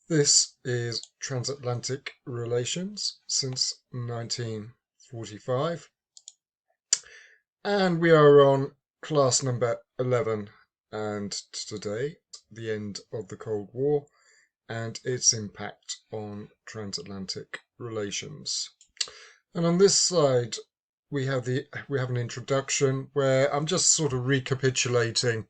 This is Transatlantic Relations since 1945, and we are on class number 11, and today, the end of the Cold War and its impact on transatlantic relations. And on this slide, we have an introduction where I'm just sort of recapitulating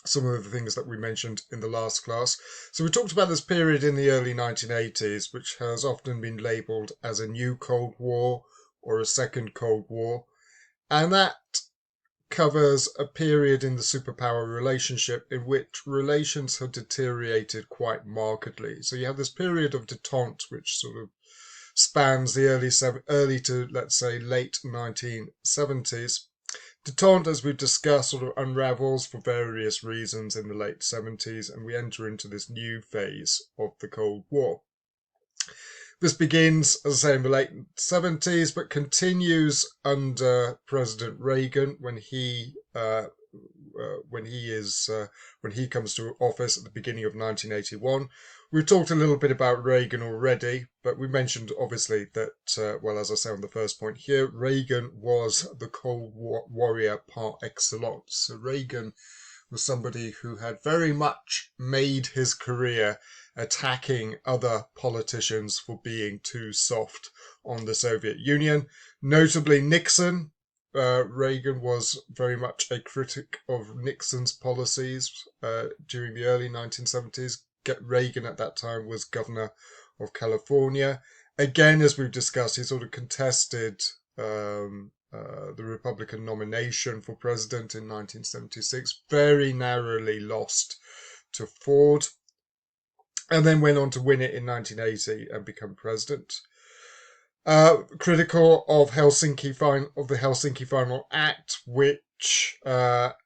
some of the things that we mentioned in the last class. So we talked about this period in the early 1980s, which has often been labelled as a new Cold War or a second Cold War. And that covers a period in the superpower relationship in which relations had deteriorated quite markedly. So you have this period of detente, which sort of spans the early to, let's say, late 1970s. Detente, as we've discussed, sort of unravels for various reasons in the late 70s, and we enter into this new phase of the Cold War. This begins, as I say, in the late 70s, but continues under President Reagan when he comes to office at the beginning of 1981. We've talked a little bit about Reagan already, but we mentioned obviously that, well, as I say on the first point here, Reagan was the Cold War warrior par excellence. So Reagan was somebody who had very much made his career attacking other politicians for being too soft on the Soviet Union, notably Nixon. Reagan was very much a critic of Nixon's policies during the early 1970s. Reagan at that time was governor of California. Again, as we've discussed, he sort of contested the Republican nomination for president in 1976, very narrowly lost to Ford, and then went on to win it in 1980 and become president. Critical of the Helsinki Final Act, which,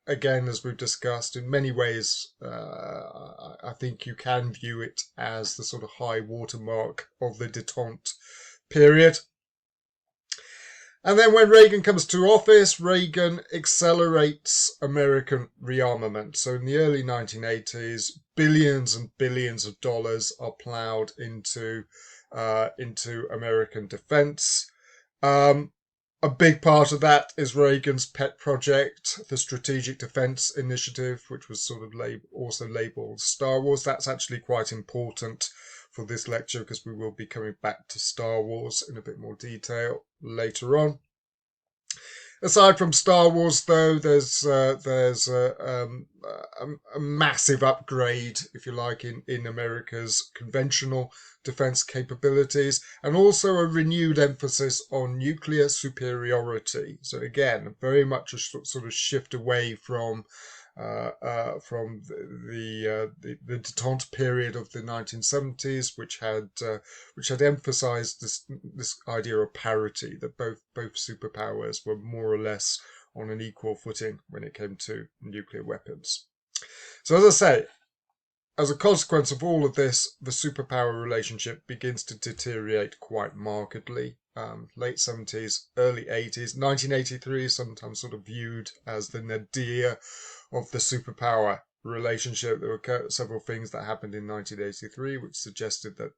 again, as we've discussed, in many ways, I think you can view it as the sort of high watermark of the detente period. And then when Reagan comes to office, Reagan accelerates American rearmament. So in the early 1980s, billions and billions of dollars are ploughed into American defense. A big part of that is Reagan's pet project, the Strategic Defense Initiative, which was sort of also labeled Star Wars. That's actually quite important for this lecture because we will be coming back to Star Wars in a bit more detail later on. Aside from Star Wars, though, there's a massive upgrade, if you like, in America's conventional defense capabilities, and also a renewed emphasis on nuclear superiority. So again, very much a sort of shift away from the detente period of the 1970s, which had emphasised this idea of parity, that both superpowers were more or less on an equal footing when it came to nuclear weapons. So as I say, as a consequence of all of this, the superpower relationship begins to deteriorate quite markedly. Late 70s, early 80s, 1983 is sometimes sort of viewed as the nadir of the superpower relationship. There were several things that happened in 1983 which suggested that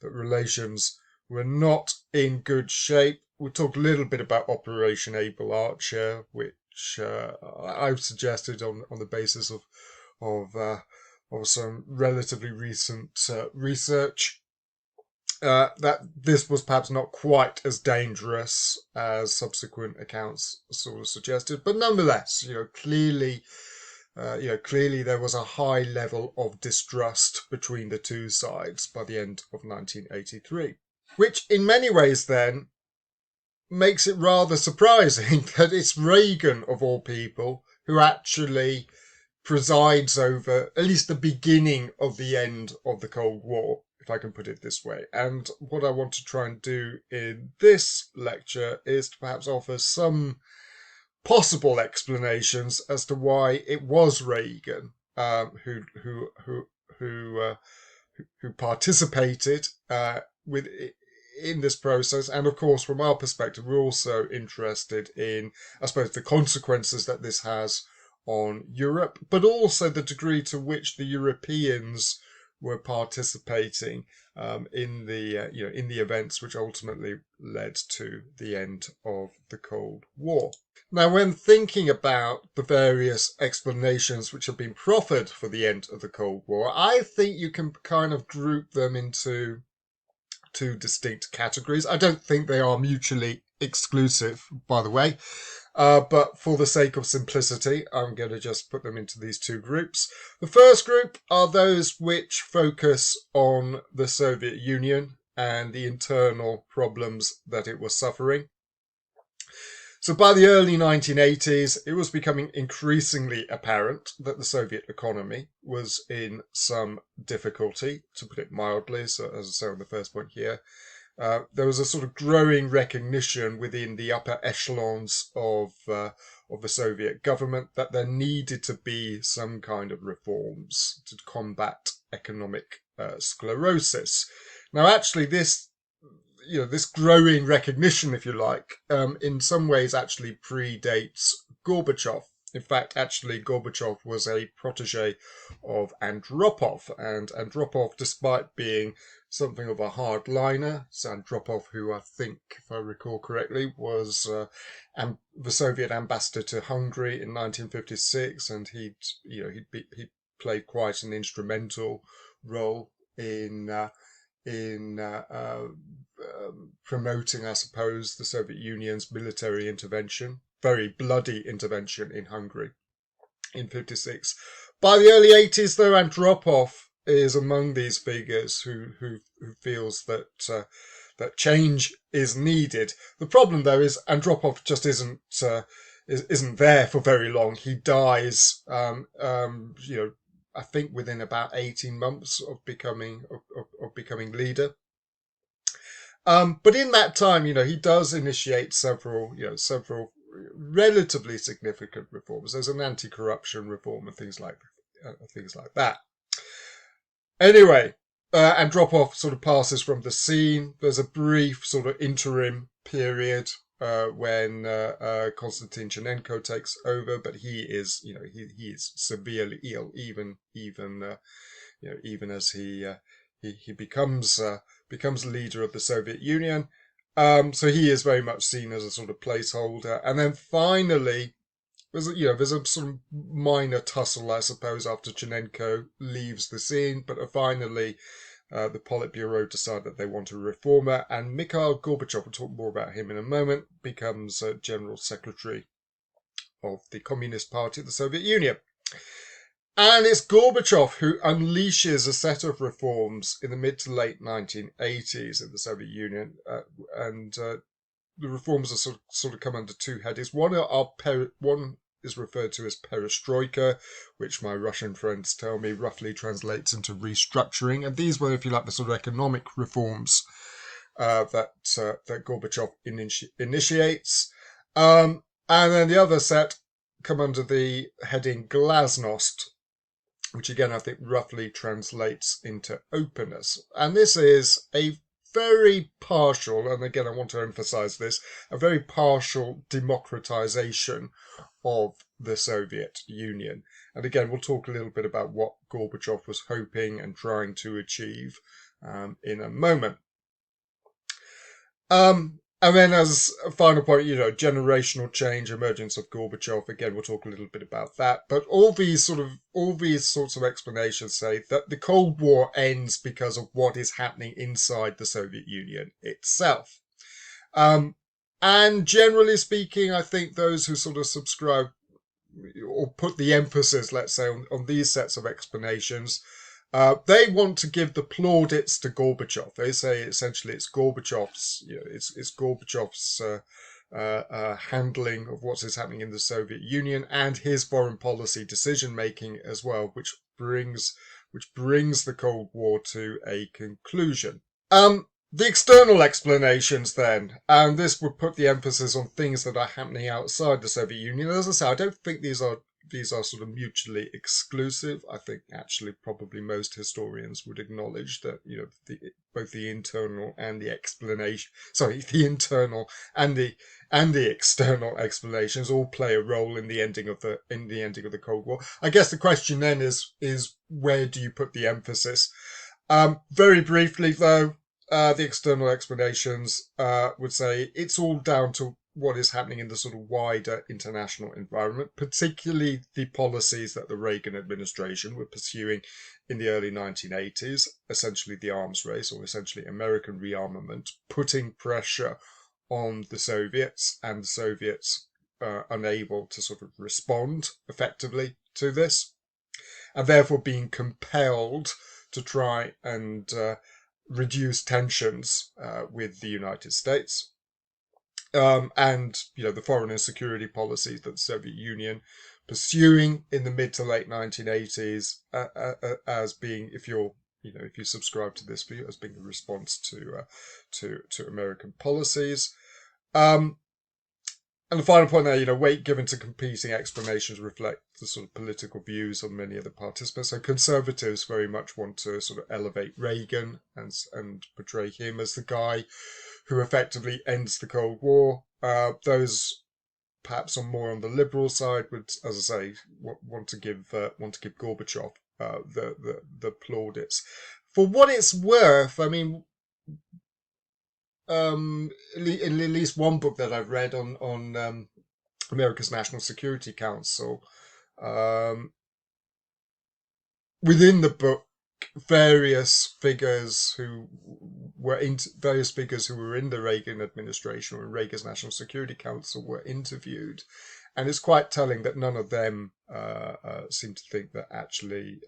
relations were not in good shape. We'll talk a little bit about Operation Able Archer, which I've suggested on the basis of some relatively recent research. That this was perhaps not quite as dangerous as subsequent accounts sort of suggested, but nonetheless, clearly there was a high level of distrust between the two sides by the end of 1983, which in many ways then makes it rather surprising that it's Reagan, of all people, who actually presides over at least the beginning of the end of the Cold War, if I can put it this way. And what I want to try and do in this lecture is to perhaps offer some possible explanations as to why it was Reagan who participated in this process. And of course, from our perspective, we're also interested in, I suppose, the consequences that this has on Europe, but also the degree to which the Europeans were participating in the in the events which ultimately led to the end of the Cold War. Now, when thinking about the various explanations which have been proffered for the end of the Cold War, I think you can kind of group them into two distinct categories. I don't think they are mutually exclusive, by the way, but for the sake of simplicity, I'm going to just put them into these two groups. The first group are those which focus on the Soviet Union and the internal problems that it was suffering. So by the early 1980s, it was becoming increasingly apparent that the Soviet economy was in some difficulty, to put it mildly. So as I say on the first point here, there was a sort of growing recognition within the upper echelons of the Soviet government that there needed to be some kind of reforms to combat economic sclerosis. Now, actually, this growing recognition, if you like, in some ways actually predates Gorbachev. In fact, actually, Gorbachev was a protege of Andropov, and Andropov, despite being something of a hardliner, Andropov, who I think, if I recall correctly, was the Soviet ambassador to Hungary in 1956, and he played quite an instrumental role in promoting, I suppose, the Soviet Union's military intervention, very bloody intervention in Hungary in 56. By the early 80s, though, Andropov is among these figures who feels that that change is needed. The problem, though, is Andropov just isn't there for very long. He dies, I think within about 18 months of becoming leader. But in that time, he does initiate several relatively significant reforms. There's an anti-corruption reform and things like that. Anyway, Andropov sort of passes from the scene. There's a brief sort of interim period when Konstantin Chernenko takes over, but he is severely ill, even as he becomes leader of the Soviet Union. So he is very much seen as a sort of placeholder, and then finally there's a sort of minor tussle, I suppose, after Chernenko leaves the scene, but finally the Politburo decide that they want a reformer, and Mikhail Gorbachev, we'll talk more about him in a moment, becomes General Secretary of the Communist Party of the Soviet Union. And it's Gorbachev who unleashes a set of reforms in the mid to late 1980s in the Soviet Union, and the reforms are sort of come under two headings. One is referred to as perestroika, which my Russian friends tell me roughly translates into restructuring. And these were, if you like, the sort of economic reforms that Gorbachev initiates. And then the other set come under the heading glasnost, which again I think roughly translates into openness. And this is a very partial, and again I want to emphasize this, a very partial democratization of the Soviet Union. And again, we'll talk a little bit about what Gorbachev was hoping and trying to achieve in a moment. And then as a final point, generational change, emergence of Gorbachev. Again, we'll talk a little bit about that. But all these sorts of explanations say that the Cold War ends because of what is happening inside the Soviet Union itself. And generally speaking, I think those who sort of subscribe or put the emphasis, let's say, on these sets of explanations, they want to give the plaudits to Gorbachev. They say essentially it's Gorbachev's, it's Gorbachev's handling of what is happening in the Soviet Union and his foreign policy decision making as well, which brings the Cold War to a conclusion. The external explanations then, and this would put the emphasis on things that are happening outside the Soviet Union. As I say, I don't think these are these are sort of mutually exclusive. I think actually probably most historians would acknowledge that, both the internal and the explanation, the internal and the external explanations all play a role in the ending of the Cold War. I guess the question then is where do you put the emphasis? Very briefly though, the external explanations would say it's all down to what is happening in the sort of wider international environment, particularly the policies that the Reagan administration were pursuing in the early 1980s, essentially the arms race, or essentially American rearmament, putting pressure on the Soviets, and the Soviets unable to sort of respond effectively to this, and therefore being compelled to try and reduce tensions with the United States. And the foreign and security policies that the Soviet Union pursuing in the mid to late 1980s as being, if you subscribe to this view, as being a response to American policies. And the final point there, weight given to competing explanations reflect the sort of political views of many of the participants. So conservatives very much want to sort of elevate Reagan and portray him as the guy who effectively ends the Cold War. Those perhaps more on the liberal side would, as I say, want to give Gorbachev the plaudits. For what it's worth, I mean, in at least one book that I've read on America's National Security Council, within the book, various figures who were in the Reagan administration or Reagan's National Security Council were interviewed, and it's quite telling that none of them seem to think that actually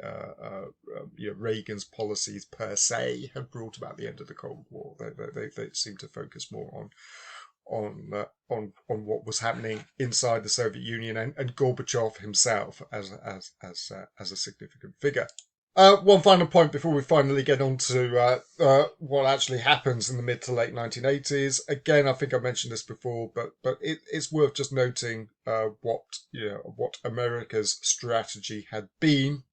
Reagan's policies per se have brought about the end of the Cold War. They seem to focus more on what was happening inside the Soviet Union and Gorbachev himself as a significant figure. One final point before we finally get on to what actually happens in the mid to late 1980s. Again, I think I mentioned this before, but it's worth just noting what America's strategy had been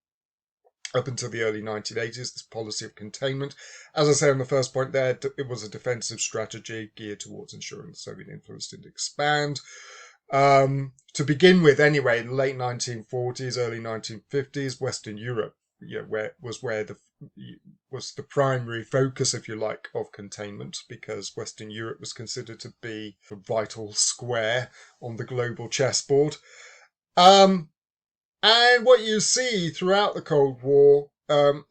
up until the early 1980s, this policy of containment. As I say on the first point there, it was a defensive strategy geared towards ensuring the Soviet influence didn't expand. To begin with, anyway, in the late 1940s, early 1950s, Western Europe was the primary focus, if you like, of containment, because Western Europe was considered to be a vital square on the global chessboard. And what you see throughout the Cold War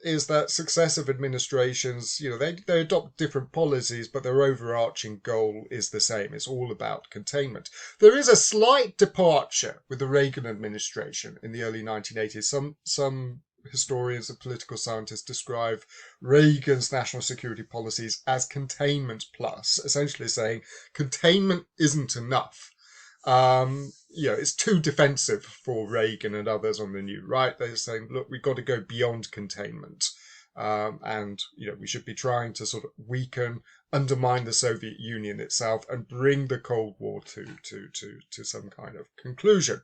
is that successive administrations, they adopt different policies, but their overarching goal is the same. It's all about containment. There is a slight departure with the Reagan administration in the early 1980s. Some historians and political scientists describe Reagan's national security policies as containment plus, essentially saying containment isn't enough. It's too defensive for Reagan and others on the new right. They're saying, look, we've got to go beyond containment. And we should be trying to sort of weaken, undermine the Soviet Union itself and bring the Cold War to some kind of conclusion.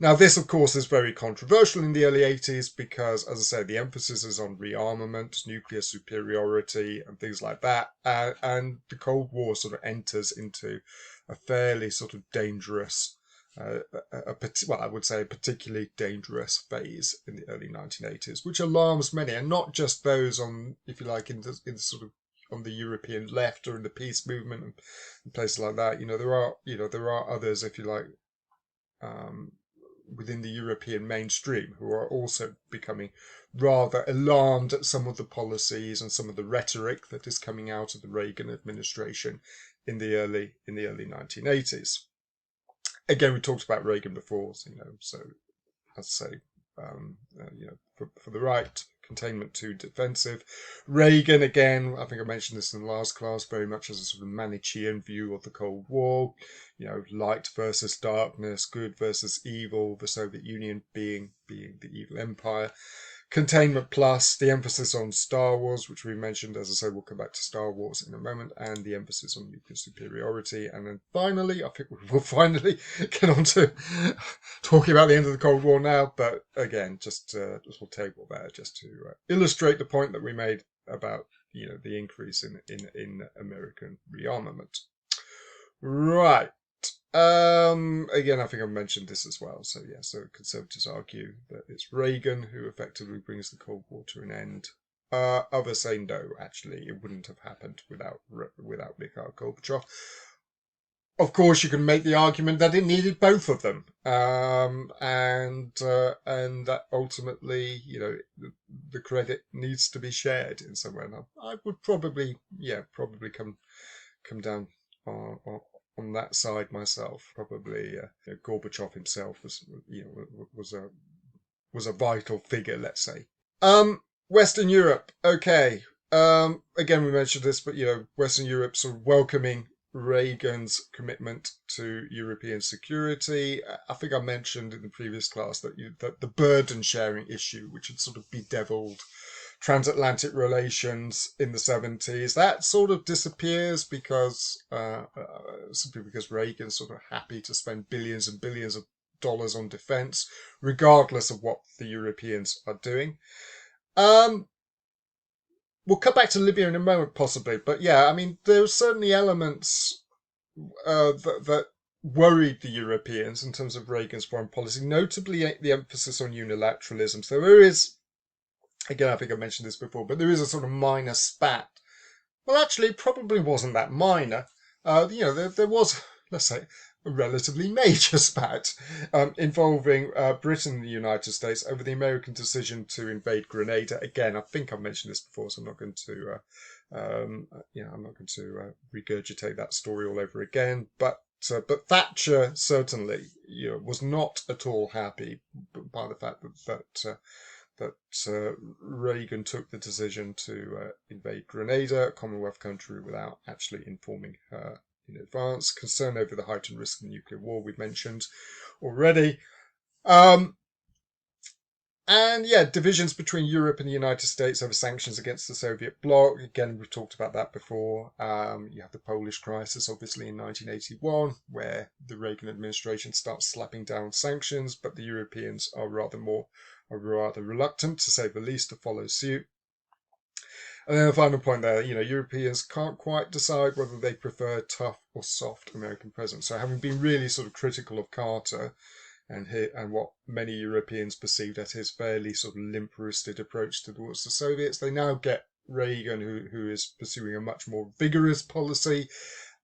Now, this, of course, is very controversial in the early 80s because, as I say, the emphasis is on rearmament, nuclear superiority, and things like that. And the Cold War sort of enters into a fairly sort of dangerous, I would say a particularly dangerous phase in the early 1980s, which alarms many, and not just those on, if you like, in sort of on the European left or in the peace movement and places like that. There are others, if you like, within the European mainstream who are also becoming rather alarmed at some of the policies and some of the rhetoric that is coming out of the Reagan administration in the early 1980s. Again, we talked about Reagan before, so as I say, for the right, containment too defensive. Reagan, again, I think I mentioned this in the last class, very much as a sort of Manichaean view of the Cold War, light versus darkness, good versus evil, the Soviet Union being the evil empire. Containment Plus, the emphasis on Star Wars, which we mentioned, as I say, we'll come back to Star Wars in a moment, and the emphasis on nuclear superiority. And then finally, I think we will finally get on to talking about the end of the Cold War now. But again, just a little table there just to illustrate the point that we made about the increase in American rearmament. Right. Again, I think I've mentioned this as well. So yeah, so conservatives argue that it's Reagan who effectively brings the Cold War to an end. Others say no, actually, it wouldn't have happened without Mikhail Gorbachev. Of course, you can make the argument that it needed both of them, and that ultimately, the credit needs to be shared in some way. And I would probably come down on that side myself. Probably Gorbachev himself was a vital figure, let's say. Western Europe, okay. Again, we mentioned this, but Western Europe sort of welcoming Reagan's commitment to European security. I think I mentioned in the previous class that the burden sharing issue, which had sort of bedeviled transatlantic relations in the 70s, that sort of disappears because simply because Reagan's sort of happy to spend billions and billions of dollars on defense, regardless of what the Europeans are doing. We'll come back to Libya in a moment, possibly, but yeah, I mean, there are certainly elements that worried the Europeans in terms of Reagan's foreign policy, notably the emphasis on unilateralism. So there is, again, I think I mentioned this before, but there is a sort of minor spat. Well, actually, it probably wasn't that minor. There was, let's say, a relatively major spat involving Britain and the United States over the American decision to invade Grenada. Again, I think I've mentioned this before, so I'm not going to regurgitate that story all over again. But Thatcher certainly, was not at all happy by the fact that Reagan took the decision to invade Grenada, a Commonwealth country, without actually informing her in advance. Concern over the heightened risk of nuclear war we've mentioned already. And yeah, divisions between Europe and the United States over sanctions against the Soviet bloc. Again, we've talked about that before. You have the Polish crisis, obviously, in 1981, where the Reagan administration starts slapping down sanctions, but the Europeans are rather reluctant, to say the least, to follow suit. And then the final point there, Europeans can't quite decide whether they prefer tough or soft American presence. So having been really sort of critical of Carter and what many Europeans perceived as his fairly sort of limp-wristed approach towards the Soviets, they now get Reagan, who is pursuing a much more vigorous policy.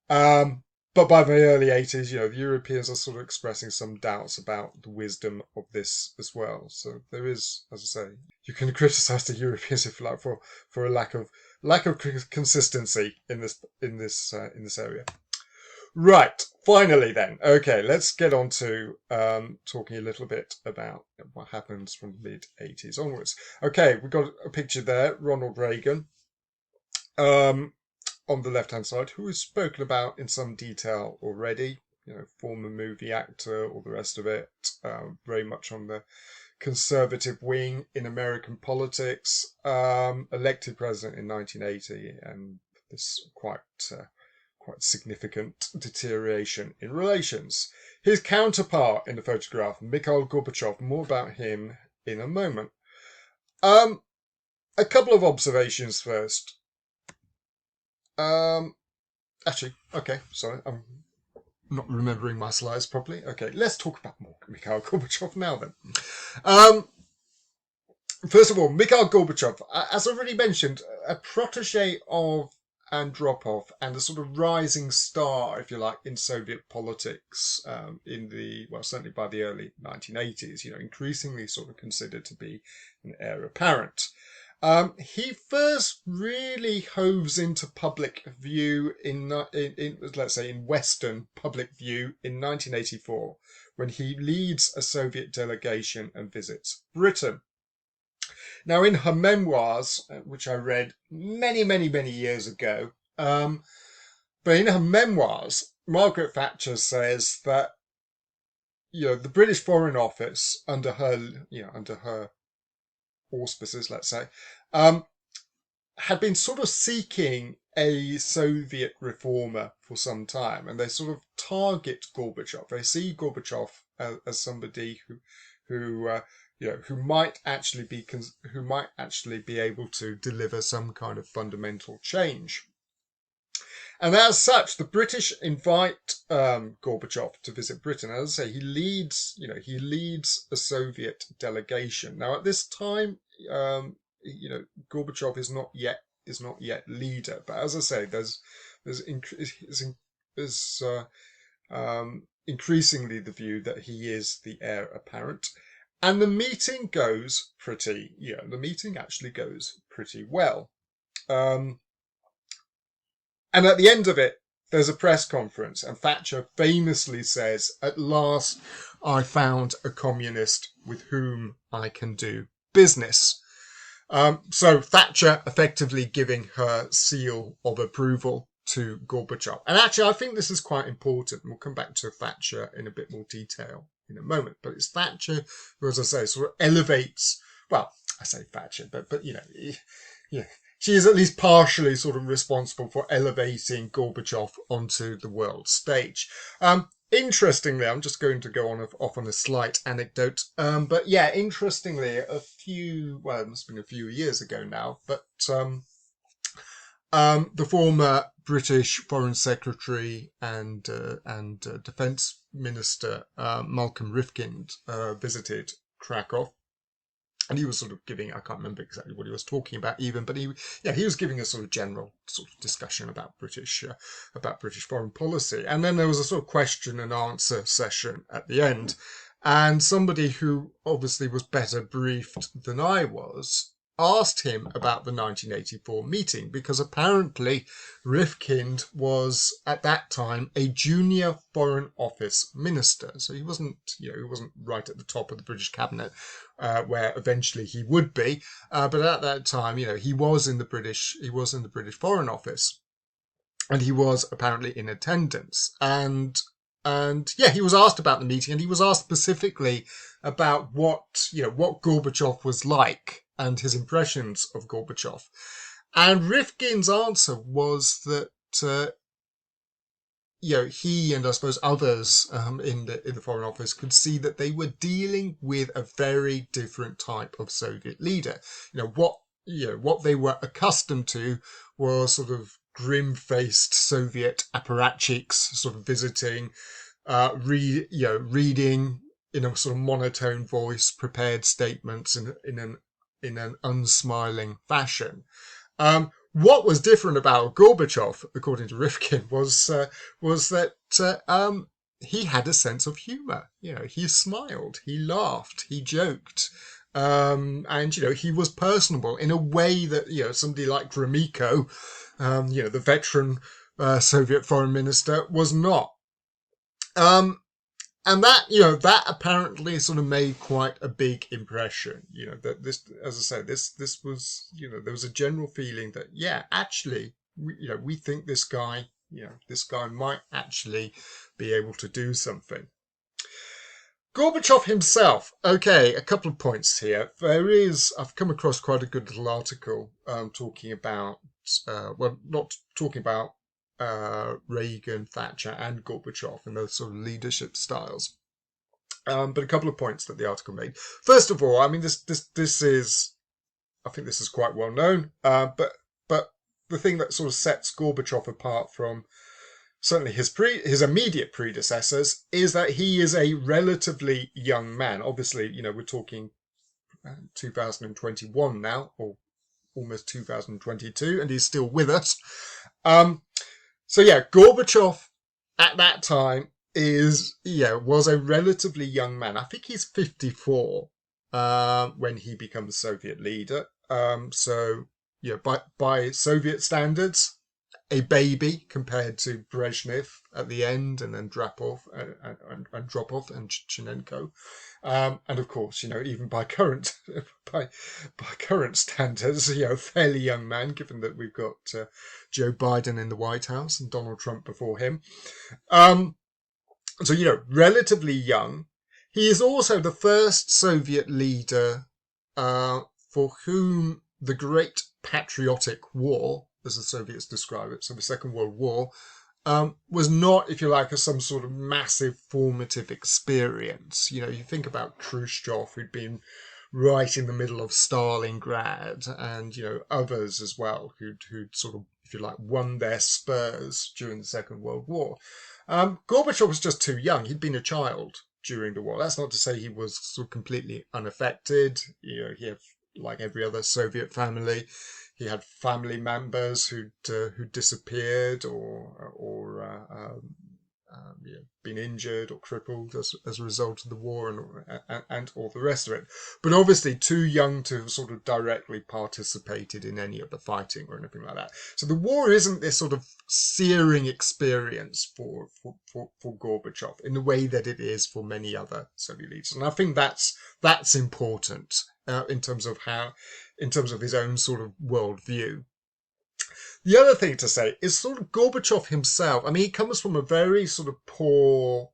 But by the early 80s, the Europeans are sort of expressing some doubts about the wisdom of this as well. So there is, as I say, you can criticize the Europeans, if you like, for a lack of consistency in this area. Right. Finally, then, okay, let's get on to talking a little bit about what happens from the mid 80s onwards. Okay, we've got a picture there, Ronald Reagan. On the left-hand side, who is spoken about in some detail already, former movie actor, all the rest of it, very much on the conservative wing in American politics, elected president in 1980, and this quite significant deterioration in relations. His counterpart in the photograph, Mikhail Gorbachev, more about him in a moment. A couple of observations first. Actually, okay, sorry, I'm not remembering my slides properly. Okay, let's talk about more Mikhail Gorbachev now then. First of all, Mikhail Gorbachev, as already mentioned, a protege of Andropov and a sort of rising star, if you like, in Soviet politics certainly by the early 1980s, increasingly sort of considered to be an heir apparent. He first really hoves into public view in let's say in Western public view in 1984, when he leads a Soviet delegation and visits Britain. Now, in her memoirs, which I read many, many, many years ago, but in her memoirs, Margaret Thatcher says that the British Foreign Office under her auspices, let's say, had been sort of seeking a Soviet reformer for some time, and they sort of target Gorbachev. They see Gorbachev as somebody who might actually be able to deliver some kind of fundamental change. And as such, the British invite Gorbachev to visit Britain. As I say, he leads a Soviet delegation. Now, at this time, Gorbachev is not yet leader. But as I say, there's increasingly the view that he is the heir apparent. And the meeting actually goes pretty well. And at the end of it, there's a press conference, and Thatcher famously says, "At last, I found a communist with whom I can do business." So Thatcher effectively giving her seal of approval to Gorbachev. And actually, I think this is quite important. And we'll come back to Thatcher in a bit more detail in a moment. But it's Thatcher who, as I say, sort of elevates, well, I say Thatcher, but she is at least partially sort of responsible for elevating Gorbachev onto the world stage. Interestingly, I'm just going to go off on a slight anecdote. But yeah, interestingly, it must have been a few years ago now, but the former British Foreign Secretary and Defence Minister Malcolm Rifkind visited Krakow. And he was sort of giving, I can't remember exactly what he was talking about even, but he was giving a sort of general sort of discussion about British foreign policy. And then there was a sort of question and answer session at the end. And somebody who obviously was better briefed than I was asked him about the 1984 meeting, because apparently Rifkind was at that time a junior Foreign Office minister, so he wasn't right at the top of the British cabinet, where eventually he would be, but at that time, he was in the British Foreign Office, and he was apparently in attendance, and he was asked about the meeting, and he was asked specifically about what Gorbachev was like and his impressions of Gorbachev. And Rifkin's answer was that he and I suppose others in the Foreign Office could see that they were dealing with a very different type of Soviet leader. What they were accustomed to was sort of grim-faced Soviet apparatchiks sort of visiting, reading in a sort of monotone voice, prepared statements in an unsmiling fashion. What was different about Gorbachev, according to Rifkin, was that he had a sense of humour. He smiled, he laughed, he joked, and he was personable in a way that somebody like Gromyko, the veteran Soviet foreign minister, was not. And that apparently sort of made quite a big impression. That this, as I say, this was, there was a general feeling that, actually, we think this guy might actually be able to do something. Gorbachev himself. Okay, a couple of points here. I've come across quite a good little article talking about, not talking about Reagan, Thatcher and Gorbachev and those sort of leadership styles. But a couple of points that the article made. First of all, I mean, this is, I think this is quite well known, but the thing that sort of sets Gorbachev apart from certainly his immediate predecessors is that he is a relatively young man. Obviously, we're talking 2021 now, or almost 2022, and he's still with us. So Gorbachev at that time was a relatively young man. I think he's 54 when he becomes Soviet leader. By Soviet standards, a baby compared to Brezhnev at the end, and then Andropov and Chernenko, and of course, even by current standards, fairly young man, given that we've got Joe Biden in the White House and Donald Trump before him. So relatively young. He is also the first Soviet leader for whom the Great Patriotic War, as the Soviets describe it, so the Second World War, was not, if you like, some sort of massive formative experience. You think about Khrushchev, who'd been right in the middle of Stalingrad, and others as well who'd sort of, if you like, won their spurs during the Second World War. Gorbachev was just too young. He'd been a child during the war. That's not to say he was sort of completely unaffected. He had, like every other Soviet family, he had family members who'd disappeared or been injured or crippled as a result of the war and all the rest of it. But obviously too young to have sort of directly participated in any of the fighting or anything like that. So the war isn't this sort of searing experience for Gorbachev in the way that it is for many other Soviet leaders. And I think that's important in terms of his own sort of worldview. The other thing to say is sort of Gorbachev himself. I mean, he comes from a very sort of poor,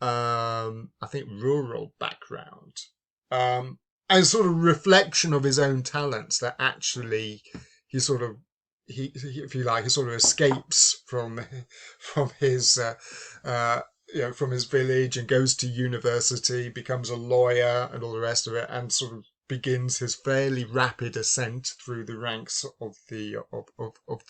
I think, rural background, and sort of reflection of his own talents that actually he sort of, if you like, he sort of escapes from his, from his village and goes to university, becomes a lawyer and all the rest of it, and sort of begins his fairly rapid ascent through the ranks of the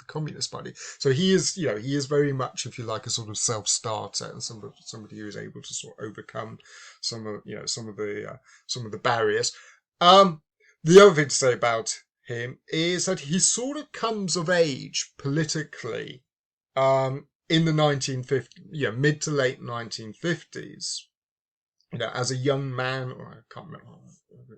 Communist Party. So he is very much, if you like, a sort of self-starter and somebody who is able to sort of overcome some of the barriers. The other thing to say about him is that he sort of comes of age politically in the 1950s, mid to late 1950s. As a young man, or I can't remember,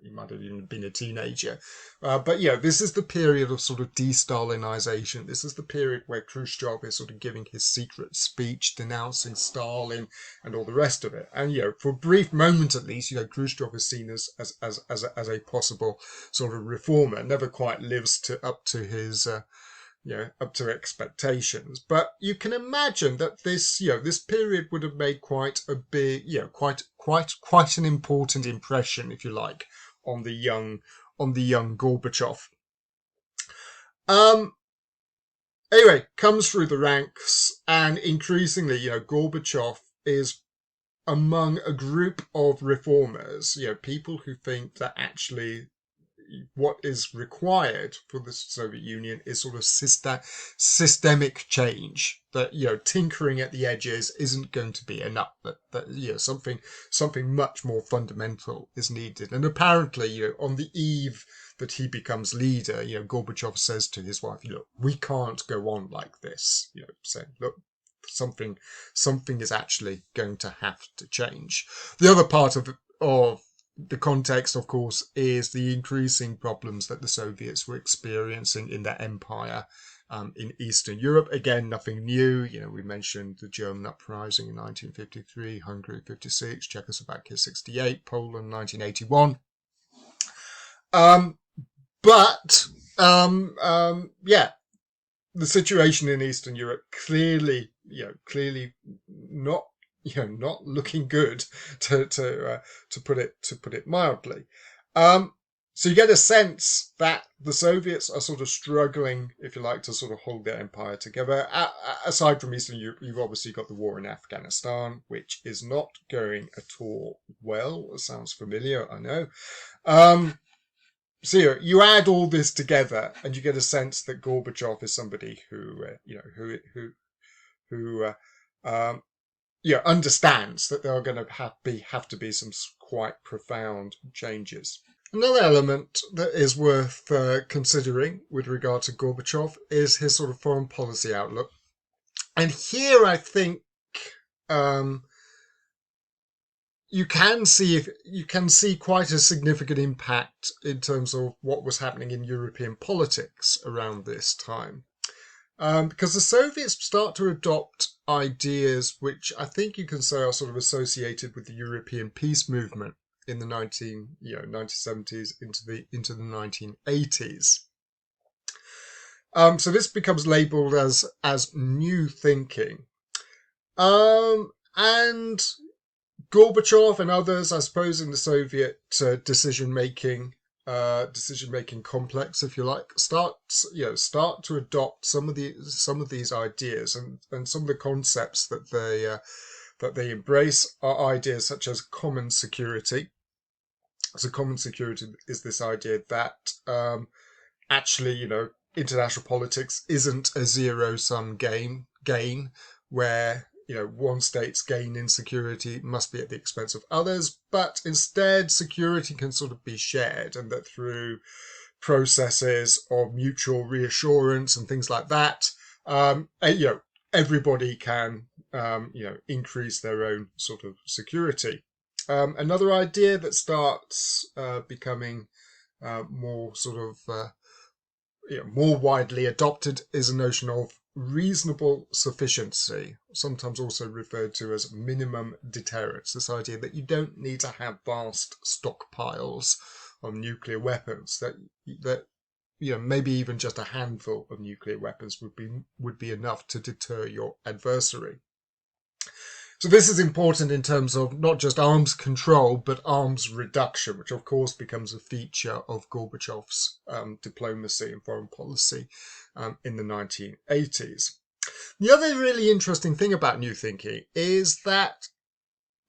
he might have even been a teenager. But this is the period of sort of de-Stalinization. This is the period where Khrushchev is sort of giving his secret speech denouncing Stalin and all the rest of it. And, for a brief moment at least, Khrushchev is seen as a possible sort of reformer. Never quite lives up to his up to expectations. But you can imagine that this period would have made quite a big, quite an important impression, if you like, on the young Gorbachev. Anyway, comes through the ranks, and increasingly, Gorbachev is among a group of reformers, people who think that actually what is required for the Soviet Union is sort of systemic change. That tinkering at the edges isn't going to be enough. That something much more fundamental is needed. And apparently, on the eve that he becomes leader, Gorbachev says to his wife, "Look, we can't go on like this." Saying, "Look, something is actually going to have to change." The other part of the context, of course, is the increasing problems that the Soviets were experiencing in their empire in Eastern Europe. Again, nothing new. We mentioned the German uprising in 1953, Hungary 56, Czechoslovakia 68, Poland 1981. The situation in Eastern Europe clearly not looking good, to put it mildly. So you get a sense that the Soviets are sort of struggling, if you like, to sort of hold their empire together. Aside from Eastern Europe, you've obviously got the war in Afghanistan, which is not going at all well. It sounds familiar, I know. So you add all this together, and you get a sense that Gorbachev is somebody who understands that there are going to have to be some quite profound changes. Another element that is worth considering with regard to Gorbachev is his sort of foreign policy outlook. And here I think you can see quite a significant impact in terms of what was happening in European politics around this time. Because the Soviets start to adopt ideas which I think you can say are sort of associated with the European peace movement in the 1970s into the 1980s. So this becomes labelled as new thinking, and Gorbachev and others, I suppose, in the Soviet decision making decision-making complex, if you like. Start to adopt some of these ideas, and some of the concepts that they embrace are ideas such as common security. So common security is this idea that actually, international politics isn't a zero-sum gain where, one state's gain in security must be at the expense of others, but instead security can sort of be shared, and that through processes of mutual reassurance and things like that, everybody can, increase their own sort of security. Another idea that starts becoming more sort of more widely adopted is a notion of reasonable sufficiency, sometimes also referred to as minimum deterrence. This idea that you don't need to have vast stockpiles of nuclear weapons, that maybe even just a handful of nuclear weapons would be enough to deter your adversary. So this is important in terms of not just arms control, but arms reduction, which of course becomes a feature of Gorbachev's diplomacy and foreign policy in the 1980s. The other really interesting thing about New Thinking is that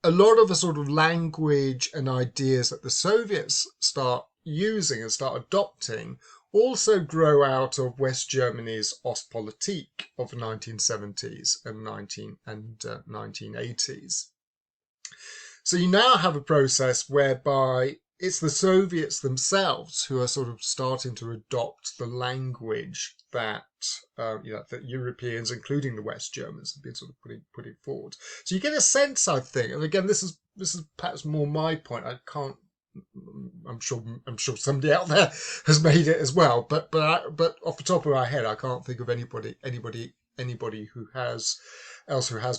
a lot of the sort of language and ideas that the Soviets start using and start adopting also grow out of West Germany's Ostpolitik of the 1970s and 1980s. So you now have a process whereby it's the Soviets themselves who are sort of starting to adopt the language that that Europeans, including the West Germans, have been sort of putting forward. So you get a sense, I think, and again, this is perhaps more my point. I can't. I'm sure somebody out there has made it as well, but off the top of my head, I can't think of anybody who has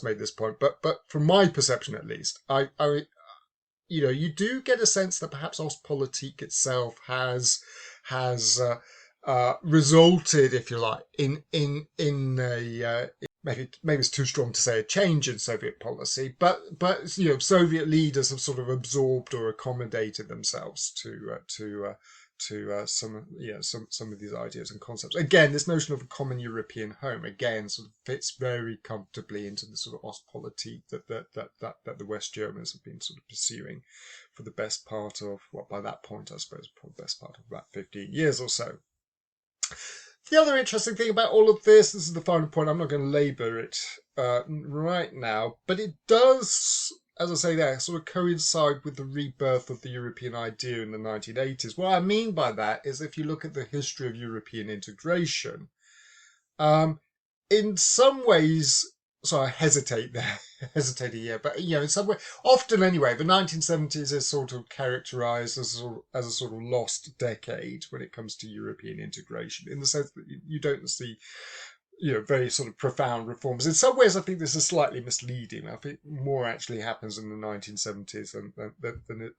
made this point. But from my perception, at least, you do get a sense that perhaps Ostpolitik itself has resulted, if you like, in a maybe it's too strong to say a change in Soviet policy, but Soviet leaders have sort of absorbed or accommodated themselves to some of these ideas and concepts. Again, this notion of a common European home again sort of fits very comfortably into the sort of Ostpolitik that the West Germans have been sort of pursuing for the best part of, by that point, I suppose, for the best part of about 15 years or so. The other interesting thing about all of this is the final point. I'm not going to labour it right now, but it does, as I say there, sort of coincide with the rebirth of the European idea in the 1980s. What I mean by that is if you look at the history of European integration, in some ways, so I hesitate a year, but in some way, often anyway, the 1970s is sort of characterised as a sort of lost decade when it comes to European integration, in the sense that you don't see very sort of profound reforms. In some ways, I think this is slightly misleading. I think more actually happens in the 1970s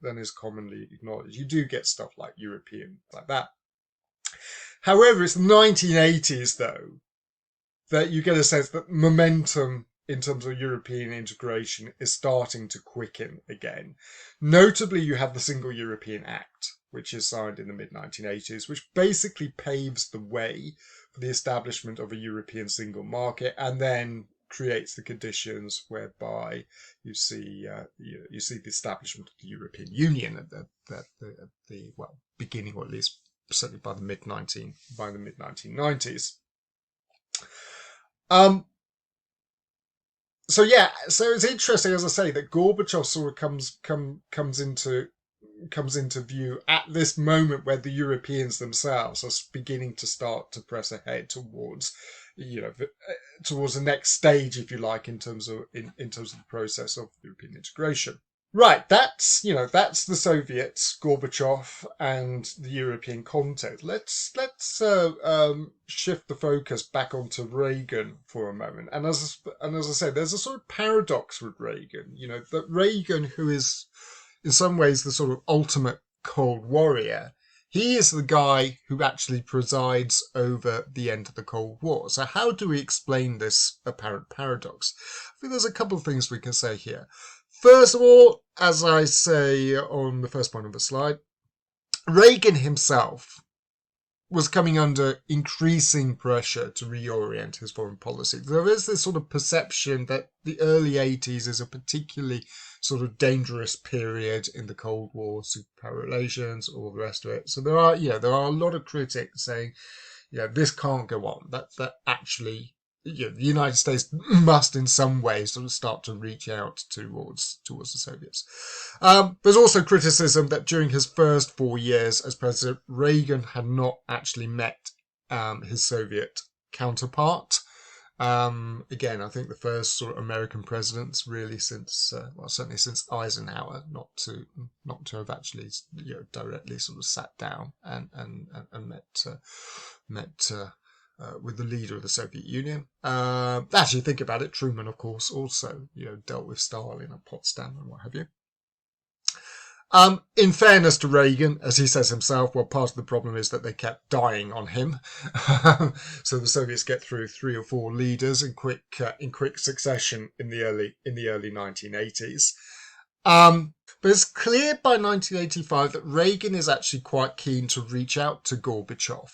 than is commonly acknowledged. You do get stuff like European, like that. However, it's the 1980s, though, that you get a sense that momentum in terms of European integration is starting to quicken again. Notably, you have the Single European Act, which is signed in the mid-1980s, which basically paves the way for the establishment of a European single market, and then creates the conditions whereby you see the establishment of the European Union at the beginning, or at least certainly by the mid-1990s. So it's interesting, as I say, that Gorbachev sort of comes into view at this moment where the Europeans themselves are beginning to start to press ahead towards the next stage, if you like, in terms of the process of European integration. Right, that's the Soviets, Gorbachev, and the European context. Let's shift the focus back onto Reagan for a moment. And as I said, there's a sort of paradox with Reagan. That Reagan, who is in some ways the sort of ultimate Cold Warrior, he is the guy who actually presides over the end of the Cold War. So how do we explain this apparent paradox? I think there's a couple of things we can say here. First of all, as I say on the first point of the slide, Reagan himself was coming under increasing pressure to reorient his foreign policy. There is this sort of perception that the early 80s is a particularly sort of dangerous period in the Cold War, superpower relations, all the rest of it. So there are a lot of critics saying, this can't go on. That actually, the United States must in some way sort of start to reach out towards the Soviets. There's also criticism that during his first 4 years as president, Reagan had not actually met his Soviet counterpart. Again, I think the first sort of American presidents really since, certainly since Eisenhower, not to have actually, directly sort of sat down and met with the leader of the Soviet Union. Actually, think about it. Truman, of course, also dealt with Stalin at Potsdam and what have you. In fairness to Reagan, as he says himself, well, part of the problem is that they kept dying on him. So the Soviets get through 3 or 4 leaders in quick succession in the early 1980s. But it's clear by 1985 that Reagan is actually quite keen to reach out to Gorbachev.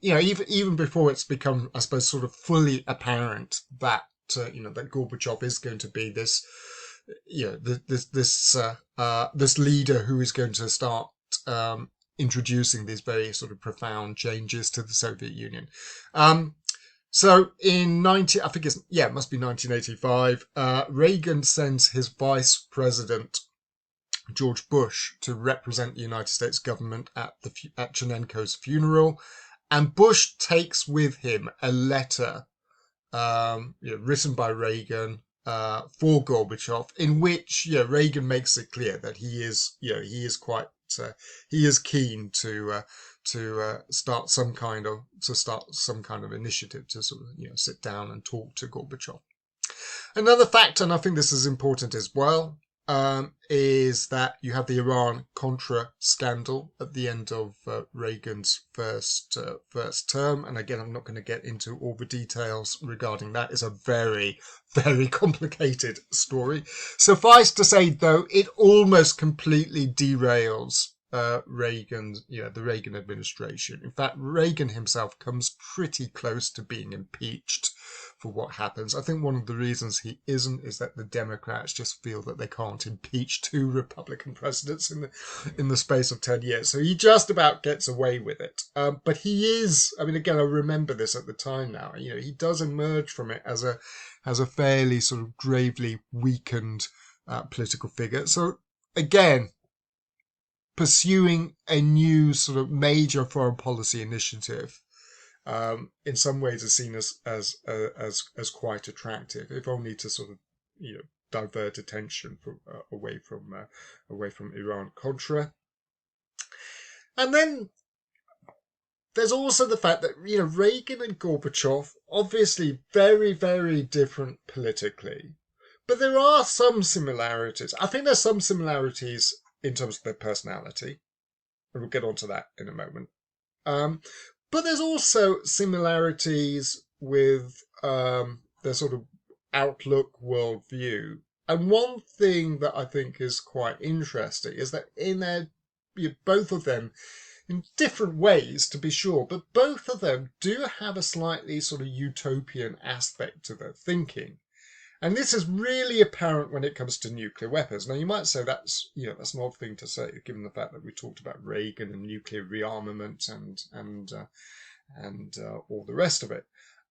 Even before it's become, I suppose, sort of fully apparent that that Gorbachev is going to be this, this leader who is going to start introducing these very sort of profound changes to the Soviet Union. So in it must be 1985, Reagan sends his vice president George Bush to represent the United States government at Chernenko's funeral, and Bush takes with him a letter written by Reagan for Gorbachev, in which Reagan makes it clear that he is keen to start some kind of initiative to sort of sit down and talk to Gorbachev. Another fact, and I think this is important as well, is that you have the Iran-Contra scandal at the end of Reagan's first term. And again, I'm not going to get into all the details regarding that. It's a very, very complicated story. Suffice to say, though, it almost completely derails the Reagan administration. In fact, Reagan himself comes pretty close to being impeached for what happens. I think one of the reasons he isn't is that the Democrats just feel that they can't impeach 2 Republican presidents in the space of 10 years. So he just about gets away with it. But he is, I remember this at the time now, he does emerge from it as a fairly sort of gravely weakened political figure. So again, pursuing a new sort of major foreign policy initiative in some ways is seen as quite attractive, if only to sort of divert attention away from Iran-Contra. And then there's also the fact that Reagan and Gorbachev, obviously very, very different politically, but there are some similarities. I think there's some similarities in terms of their personality, and we'll get onto that in a moment. But there's also similarities with their sort of outlook, worldview. And one thing that I think is quite interesting is that both of them, in different ways to be sure, but both of them do have a slightly sort of utopian aspect to their thinking. And this is really apparent when it comes to nuclear weapons. Now, you might say that's an odd thing to say, given the fact that we talked about Reagan and nuclear rearmament and all the rest of it.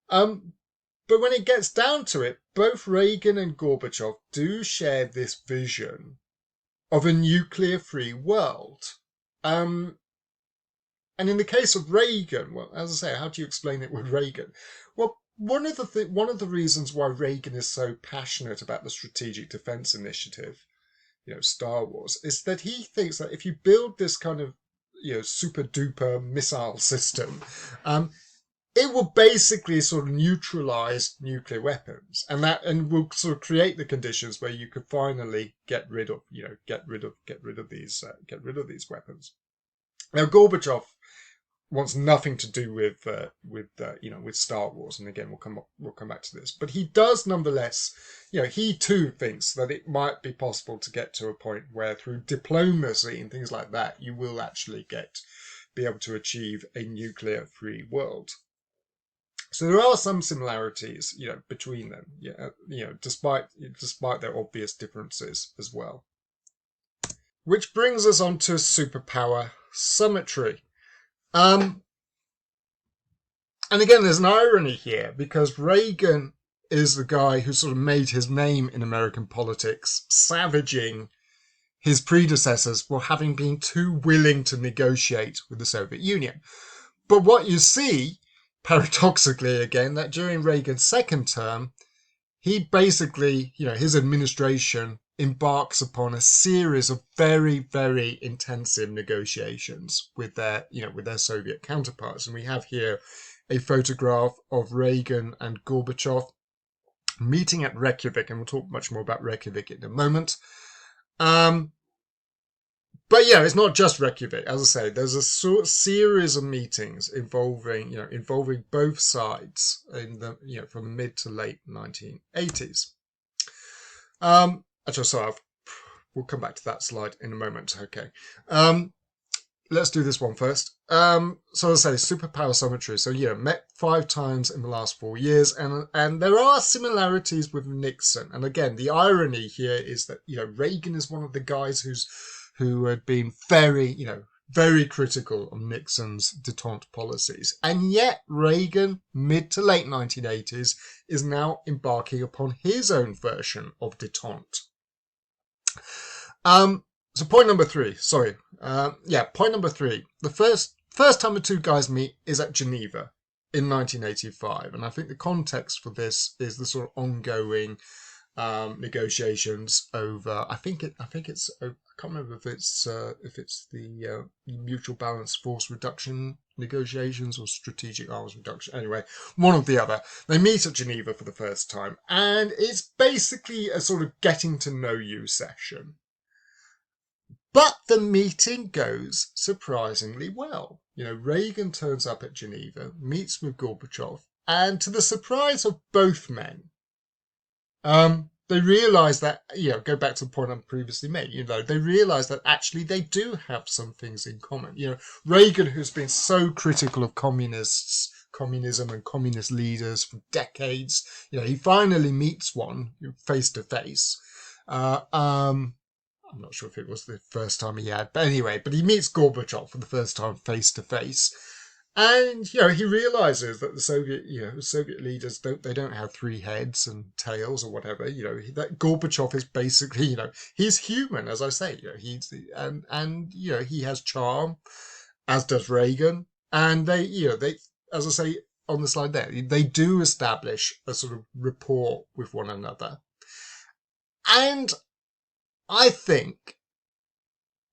But when it gets down to it, both Reagan and Gorbachev do share this vision of a nuclear-free world. And in the case of Reagan, well, as I say, how do you explain it with Reagan? Well, one of the reasons why Reagan is so passionate about the Strategic Defense Initiative, Star Wars, is that he thinks that if you build this kind of super duper missile system, it will basically sort of neutralize nuclear weapons, and will sort of create the conditions where you could finally get rid of these weapons. Now, Gorbachev wants nothing to do with with Star Wars. And again, we'll come back to this. But he does nonetheless, he too thinks that it might be possible to get to a point where through diplomacy and things like that, you will actually be able to achieve a nuclear-free world. So there are some similarities, between them, despite their obvious differences as well. Which brings us on to superpower symmetry. And again, there's an irony here, because Reagan is the guy who sort of made his name in American politics, savaging his predecessors for having been too willing to negotiate with the Soviet Union. But what you see, paradoxically again, that during Reagan's second term, he basically, his administration embarks upon a series of very, very intensive negotiations with their Soviet counterparts. And we have here a photograph of Reagan and Gorbachev meeting at Reykjavik, and we'll talk much more about Reykjavik in a moment. But it's not just Reykjavik. As I say, there's a series of meetings involving both sides in the from the mid to late 1980s. Actually, sorry, we'll come back to that slide in a moment. Okay. Let's do this one first. So as I say, superpower symmetry. So met 5 times in the last 4 years, and there are similarities with Nixon. And again, the irony here is that Reagan is one of the guys who had been very critical of Nixon's détente policies, and yet Reagan, mid to late 1980s, is now embarking upon his own version of détente. So point number 3, point number 3. The first time the two guys meet is at Geneva in 1985. And I think the context for this is the sort of ongoing negotiations over, I can't remember if it's the mutual balance force reduction negotiations or strategic arms reduction. Anyway, one or the other. They meet at Geneva for the first time, and it's basically a sort of getting to know you session. But the meeting goes surprisingly well. Reagan turns up at Geneva, meets with Gorbachev, and to the surprise of both men, they realise that, go back to the point I previously made, they realise that actually they do have some things in common. Reagan, who's been so critical of communism and communist leaders for decades, he finally meets one face to face. I'm not sure if it was the first time he had, but anyway, he meets Gorbachev for the first time face to face. And, he realizes that the Soviet leaders don't have 3 heads and tails or whatever. That Gorbachev is basically, he's human, as I say. He has charm, as does Reagan. And they, as I say on the slide there, they do establish a sort of rapport with one another. And I think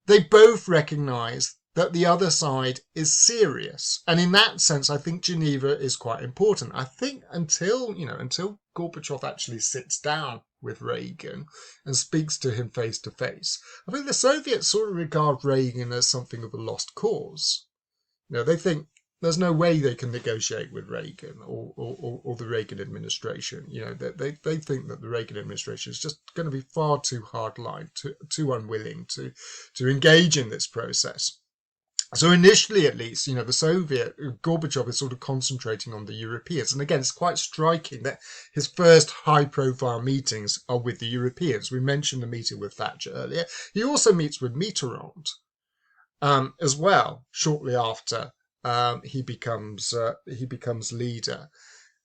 they both recognize that the other side is serious. And in that sense, I think Geneva is quite important. I think until Gorbachev actually sits down with Reagan and speaks to him face to face, I think the Soviets sort of regard Reagan as something of a lost cause. They think there's no way they can negotiate with Reagan or the Reagan administration. They think that the Reagan administration is just going to be far too hardline, too unwilling to engage in this process. So initially, at least, Gorbachev is sort of concentrating on the Europeans. And again, it's quite striking that his first high-profile meetings are with the Europeans. We mentioned the meeting with Thatcher earlier. He also meets with Mitterrand as well, shortly after he becomes leader.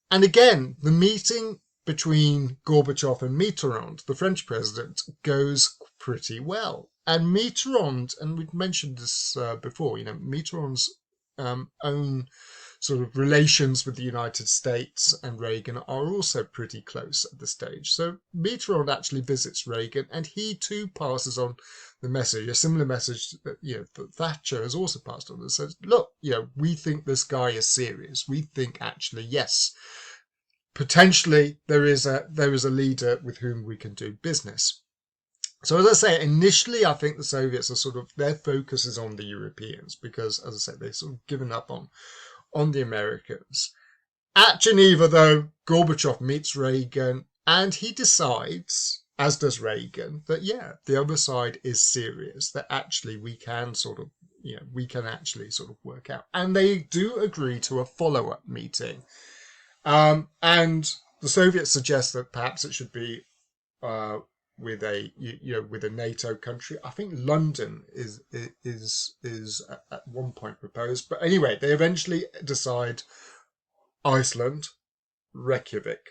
And again, the meeting between Gorbachev and Mitterrand, the French president, goes pretty well. And Mitterrand, and we've mentioned this before, Mitterrand's own sort of relations with the United States and Reagan are also pretty close at the stage. So Mitterrand actually visits Reagan, and he too passes on the message, a similar message that that Thatcher has also passed on. That says, look, we think this guy is serious. We think actually, yes, potentially there is a leader with whom we can do business. So as I say, initially I think the Soviets are sort of, their focus is on the Europeans because, as I said, they've sort of given up on the Americans. At Geneva, though, Gorbachev meets Reagan and he decides, as does Reagan, that yeah, the other side is serious, that actually we can sort of, we can actually sort of work out. And they do agree to a follow-up meeting. And the Soviets suggest that perhaps it should be with a NATO country. I think London is at one point proposed, but anyway, they eventually decide Iceland, Reykjavik,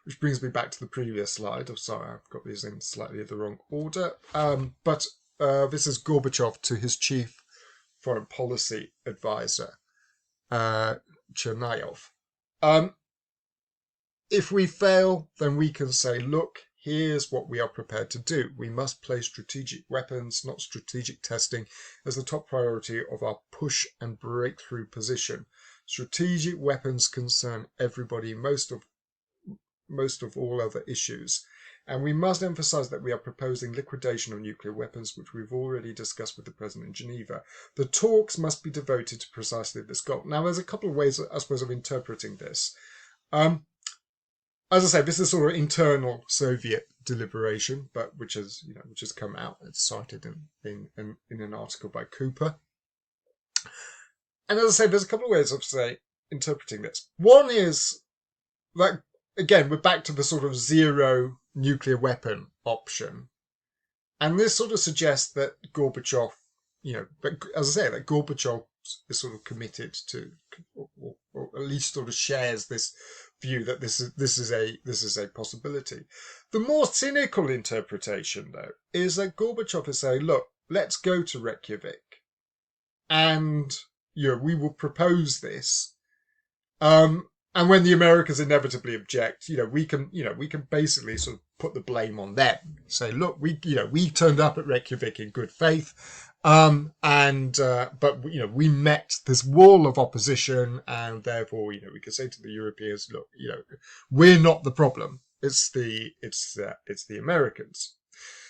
which brings me back to the previous slide. I'm sorry, I've got these in slightly the wrong order. But this is Gorbachev to his chief foreign policy advisor, Chernyov. If we fail, then we can say, look, here's what we are prepared to do. We must place strategic weapons, not strategic testing, as the top priority of our push and breakthrough position. Strategic weapons concern everybody, most of all other issues. And we must emphasize that we are proposing liquidation of nuclear weapons, which we've already discussed with the President in Geneva. The talks must be devoted to precisely this goal. Now, there's a couple of ways, I suppose, of interpreting this. As I say, this is sort of internal Soviet deliberation, but which has come out. It's cited in an article by Cooper. And as I say, there's a couple of ways of interpreting this. One is that, again, we're back to the sort of zero nuclear weapon option, and this sort of suggests that Gorbachev, as I say, that Gorbachev is sort of committed to, or at least sort of shares this view that this is a possibility. The more cynical interpretation, though, is that Gorbachev is saying, look, let's go to Reykjavik, and we will propose this. And when the Americans inevitably object, we can basically sort of put the blame on them. Say, look, we turned up at Reykjavik in good faith, but we met this wall of opposition, and therefore, we can say to the Europeans, look, we're not the problem. It's the Americans.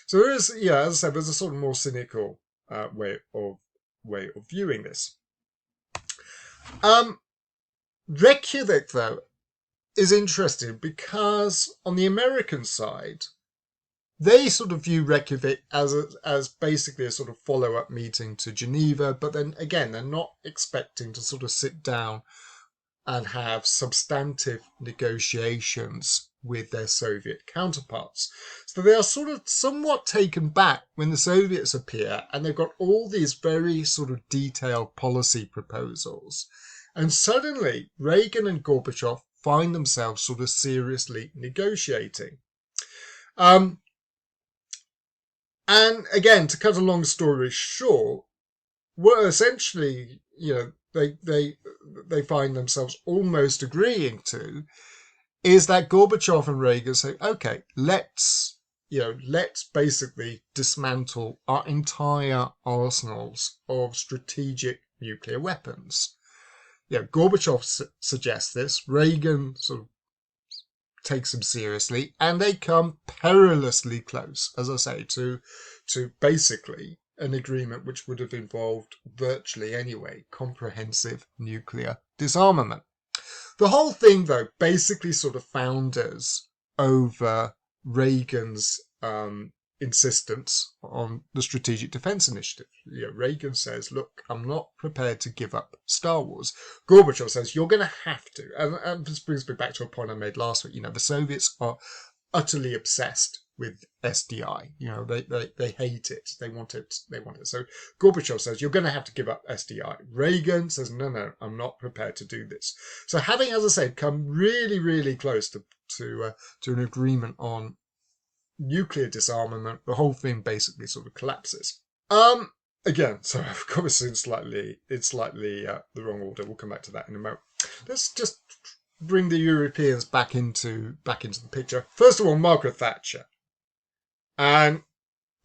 So there is, as I said, there's a sort of more cynical way of viewing this. Reykjavik, though, is interesting because on the American side, they sort of view Reykjavik as basically a sort of follow-up meeting to Geneva, but then again, they're not expecting to sort of sit down and have substantive negotiations with their Soviet counterparts. So they are sort of somewhat taken back when the Soviets appear and they've got all these very sort of detailed policy proposals. And suddenly, Reagan and Gorbachev find themselves sort of seriously negotiating. And again, to cut a long story short, what essentially, they find themselves almost agreeing to is that Gorbachev and Reagan say, okay, let's basically dismantle our entire arsenals of strategic nuclear weapons. Gorbachev suggests this. Reagan sort of takes him seriously, and they come perilously close, as I say, to basically an agreement which would have involved virtually anyway comprehensive nuclear disarmament. The whole thing, though, basically sort of founders over Reagan's insistence on the Strategic Defense Initiative. Reagan says, look, I'm not prepared to give up Star Wars. Gorbachev says, you're going to have to. And this brings me back to a point I made last week. The Soviets are utterly obsessed with SDI. They hate it. They want it. So Gorbachev says, you're going to have to give up SDI. Reagan says, no, I'm not prepared to do this. So having, as I said, come really, really close to an agreement on nuclear disarmament, the whole thing basically sort of collapses. Again, so I've got this in slightly the wrong order. We'll come back to that in a moment. Let's just bring the Europeans back into the picture. First of all, Margaret Thatcher. And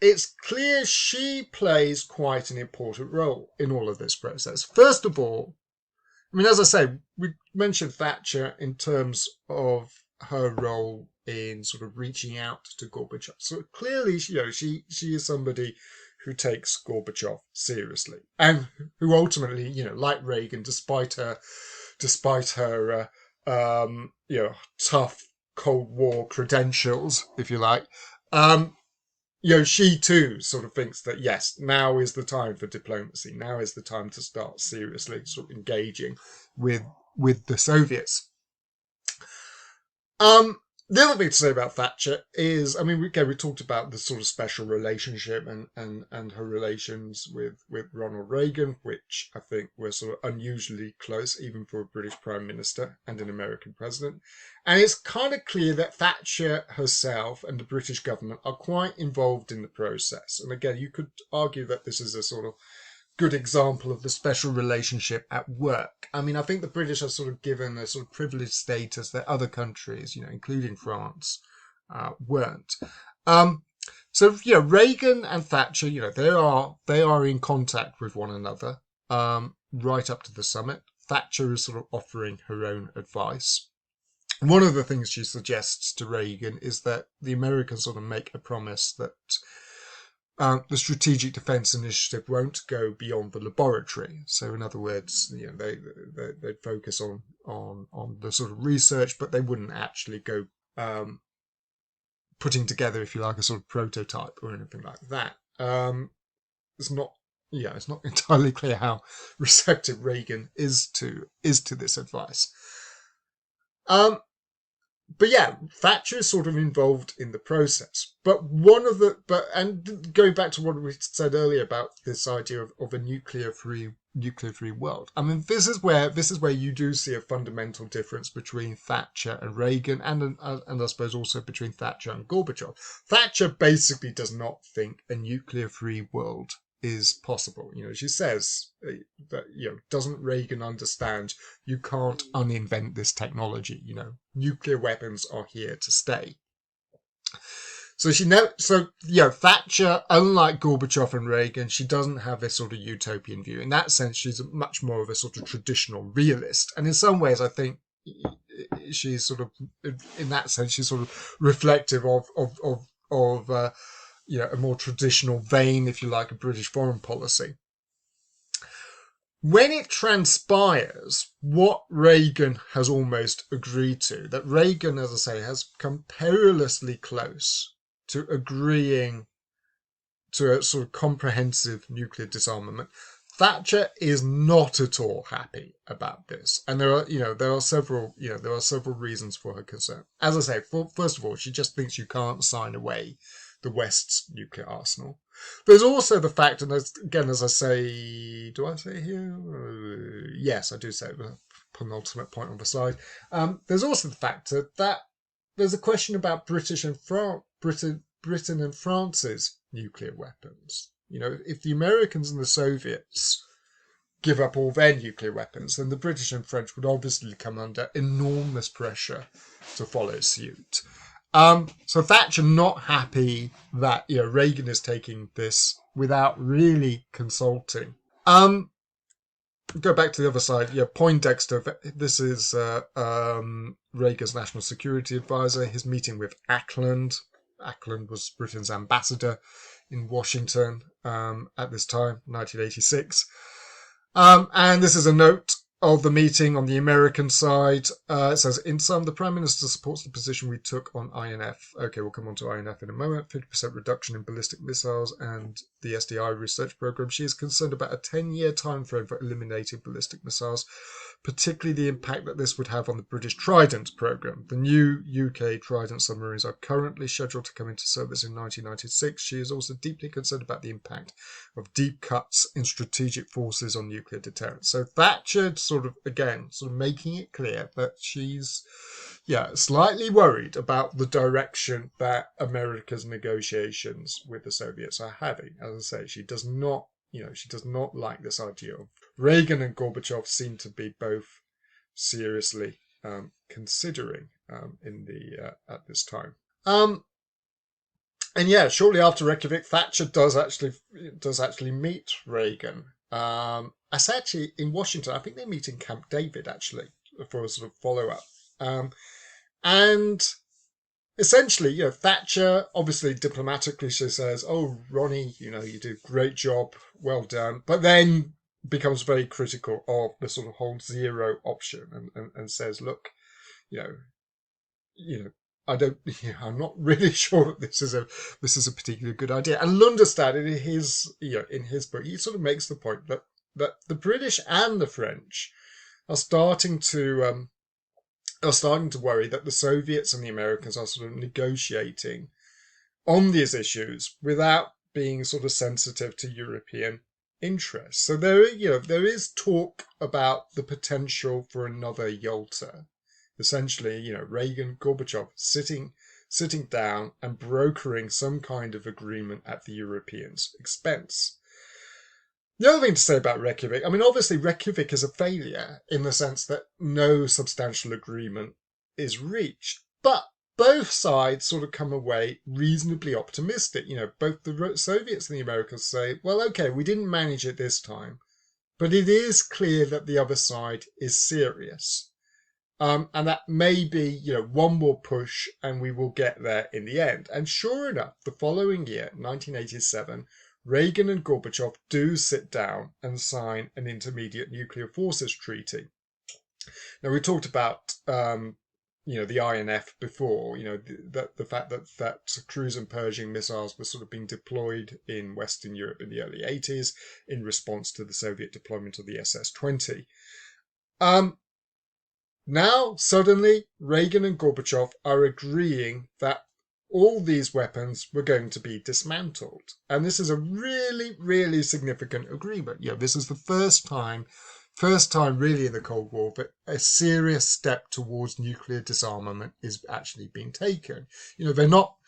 it's clear she plays quite an important role in all of this process. First of all, as I say, we mentioned Thatcher in terms of her role in sort of reaching out to Gorbachev. So clearly, she is somebody who takes Gorbachev seriously, and who ultimately, like Reagan, despite her tough Cold War credentials, if you like, she too sort of thinks that yes, now is the time for diplomacy. Now is the time to start seriously sort of engaging with the Soviets. The other thing to say about Thatcher is, I mean, we talked about the sort of special relationship and her relations with Ronald Reagan, which I think were sort of unusually close, even for a British Prime Minister and an American president. And it's kind of clear that Thatcher herself and the British government are quite involved in the process. And again, you could argue that this is a sort of good example of the special relationship at work. I mean, I think the British are sort of given a sort of privileged status that other countries, including France, weren't. So Reagan and Thatcher, they are in contact with one another right up to the summit. Thatcher is sort of offering her own advice. One of the things she suggests to Reagan is that the Americans sort of make a promise that the Strategic Defence Initiative won't go beyond the laboratory. So, in other words, they'd focus on the sort of research, but they wouldn't actually go putting together, if you like, a sort of prototype or anything like that. It's not entirely clear how receptive Reagan is to this advice. But yeah, Thatcher is sort of involved in the process. But and going back to what we said earlier about this idea of a nuclear-free world. I mean, this is where you do see a fundamental difference between Thatcher and Reagan, and I suppose also between Thatcher and Gorbachev. Thatcher basically does not think a nuclear-free world is possible. She says that, doesn't Reagan understand you can't uninvent this technology? Nuclear weapons are here to stay. So Thatcher, unlike Gorbachev and Reagan, she doesn't have this sort of utopian view. In that sense, she's much more of a sort of traditional realist. And in some ways, I think she's sort of, in that sense, she's sort of reflective of a more traditional vein, if you like, of British foreign policy. When it transpires, what Reagan has almost agreed to, that Reagan, as I say, has come perilously close to agreeing to a sort of comprehensive nuclear disarmament, Thatcher is not at all happy about this, and there are several reasons for her concern. As I say, first of all, she just thinks you can't sign away the West's nuclear arsenal. There's also the fact, and as I say, do I say here? Yes, I do say the penultimate point on the slide. There's also the fact that there's a question about Britain and France's nuclear weapons. If the Americans and the Soviets give up all their nuclear weapons, then the British and French would obviously come under enormous pressure to follow suit. So Thatcher not happy that Reagan is taking this without really consulting. Go back to the other side. Poindexter. This is Reagan's national security advisor. His meeting with Ackland. Ackland was Britain's ambassador in Washington at this time, 1986. And this is a note of the meeting on the American side. It says, in sum, the Prime Minister supports the position we took on INF. Okay, we'll come on to INF in a moment. 50% reduction in ballistic missiles and the SDI research program. She is concerned about a 10-year time frame for eliminating ballistic missiles, particularly the impact that this would have on the British Trident program. The new UK Trident submarines are currently scheduled to come into service in 1996. She is also deeply concerned about the impact of deep cuts in strategic forces on nuclear deterrence. So Thatcher sort of making it clear that she's slightly worried about the direction that America's negotiations with the Soviets are having. As I say, she does not like this idea of Reagan and Gorbachev seem to be both seriously considering at this time. And shortly after Reykjavik, Thatcher does actually meet Reagan. I say actually in Washington. I think they meet in Camp David actually for a sort of follow up. And essentially, Thatcher, obviously diplomatically, she says, "Oh, Ronnie, you do a great job, well done," but then becomes very critical of the sort of whole zero option and says, "Look, you know, you know, I don't, I'm not really sure that this is a particularly good idea." And Lundestad, in his book, he sort of makes the point that the British and the French are starting to worry that the Soviets and the Americans are sort of negotiating on these issues without being sort of sensitive to European interests. So there is talk about the potential for another Yalta. Essentially, Reagan, Gorbachev sitting down and brokering some kind of agreement at the Europeans' expense. The other thing to say about Reykjavik, I mean, obviously Reykjavik is a failure in the sense that no substantial agreement is reached, but both sides sort of come away reasonably optimistic. Both the Soviets and the Americans say, well, okay, we didn't manage it this time, but it is clear that the other side is serious. And that maybe, one more push and we will get there in the end. And sure enough, the following year, 1987, Reagan and Gorbachev do sit down and sign an intermediate nuclear forces treaty. Now, we talked about, the INF before, the fact that cruise and Pershing missiles were sort of being deployed in Western Europe in the early 80s in response to the Soviet deployment of the SS-20. Now, suddenly, Reagan and Gorbachev are agreeing that all these weapons were going to be dismantled. And this is a really, really significant agreement. This is the first time really in the Cold War that a serious step towards nuclear disarmament is actually being taken. They're not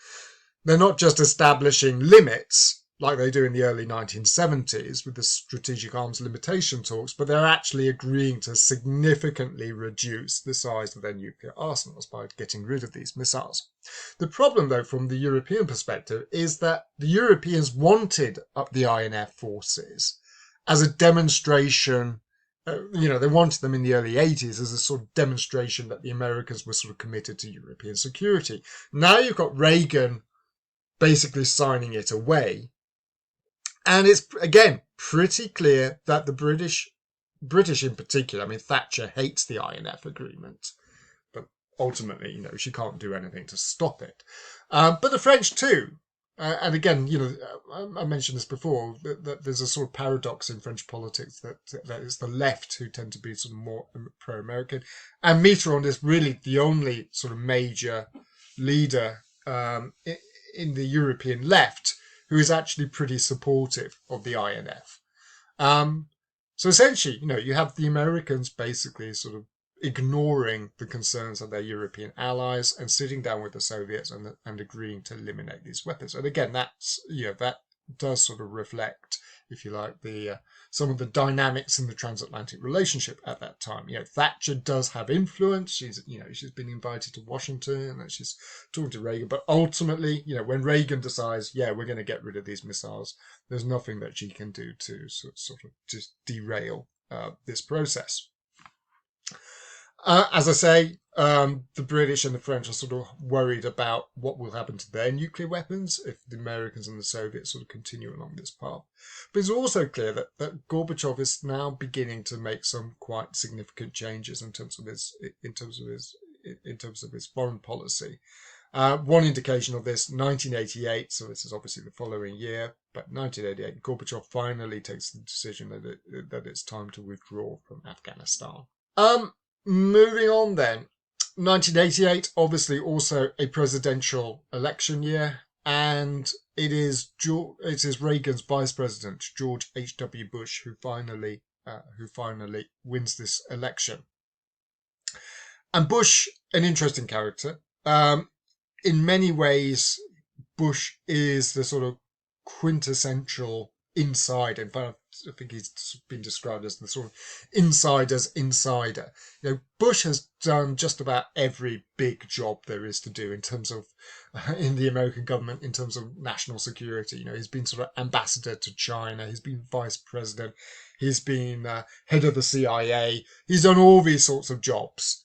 just establishing limits like they do in the early 1970s with the strategic arms limitation talks, but they're actually agreeing to significantly reduce the size of their nuclear arsenals by getting rid of these missiles. The problem, though, from the European perspective, is that the Europeans wanted up the INF forces as a demonstration. They wanted them in the early 80s as a sort of demonstration that the Americans were sort of committed to European security. Now you've got Reagan basically signing it away. And it's, again, pretty clear that the British in particular, I mean, Thatcher hates the INF agreement, but ultimately, she can't do anything to stop it. But the French too. And again, I mentioned this before, that there's a sort of paradox in French politics that it's the left who tend to be sort of more pro-American. And Mitterrand is really the only sort of major leader in the European left who is actually pretty supportive of the INF. So essentially, you have the Americans basically sort of ignoring the concerns of their European allies and sitting down with the Soviets and agreeing to eliminate these weapons. And again, that does sort of reflect, if you like, some of the dynamics in the transatlantic relationship at that time. Thatcher does have influence. She's been invited to Washington and she's talking to Reagan. But ultimately, when Reagan decides, we're going to get rid of these missiles, there's nothing that she can do to sort of just derail this process. As I say, the British and the French are sort of worried about what will happen to their nuclear weapons if the Americans and the Soviets sort of continue along this path. But it's also clear that Gorbachev is now beginning to make some quite significant changes in terms of his foreign policy. One indication of this, 1988, so this is obviously the following year, but 1988, Gorbachev finally takes the decision that it's time to withdraw from Afghanistan. Moving on then, 1988, obviously also a presidential election year, and it is Reagan's vice president, George H.W. Bush, who finally wins this election. And Bush, an interesting character. In many ways, Bush is the sort of quintessential insider. In fact, I think he's been described as the sort of insider's insider. Bush has done just about every big job there is to do in terms of in the American government, in terms of national security. He's been sort of ambassador to China. He's been vice president. He's been head of the CIA. He's done all these sorts of jobs.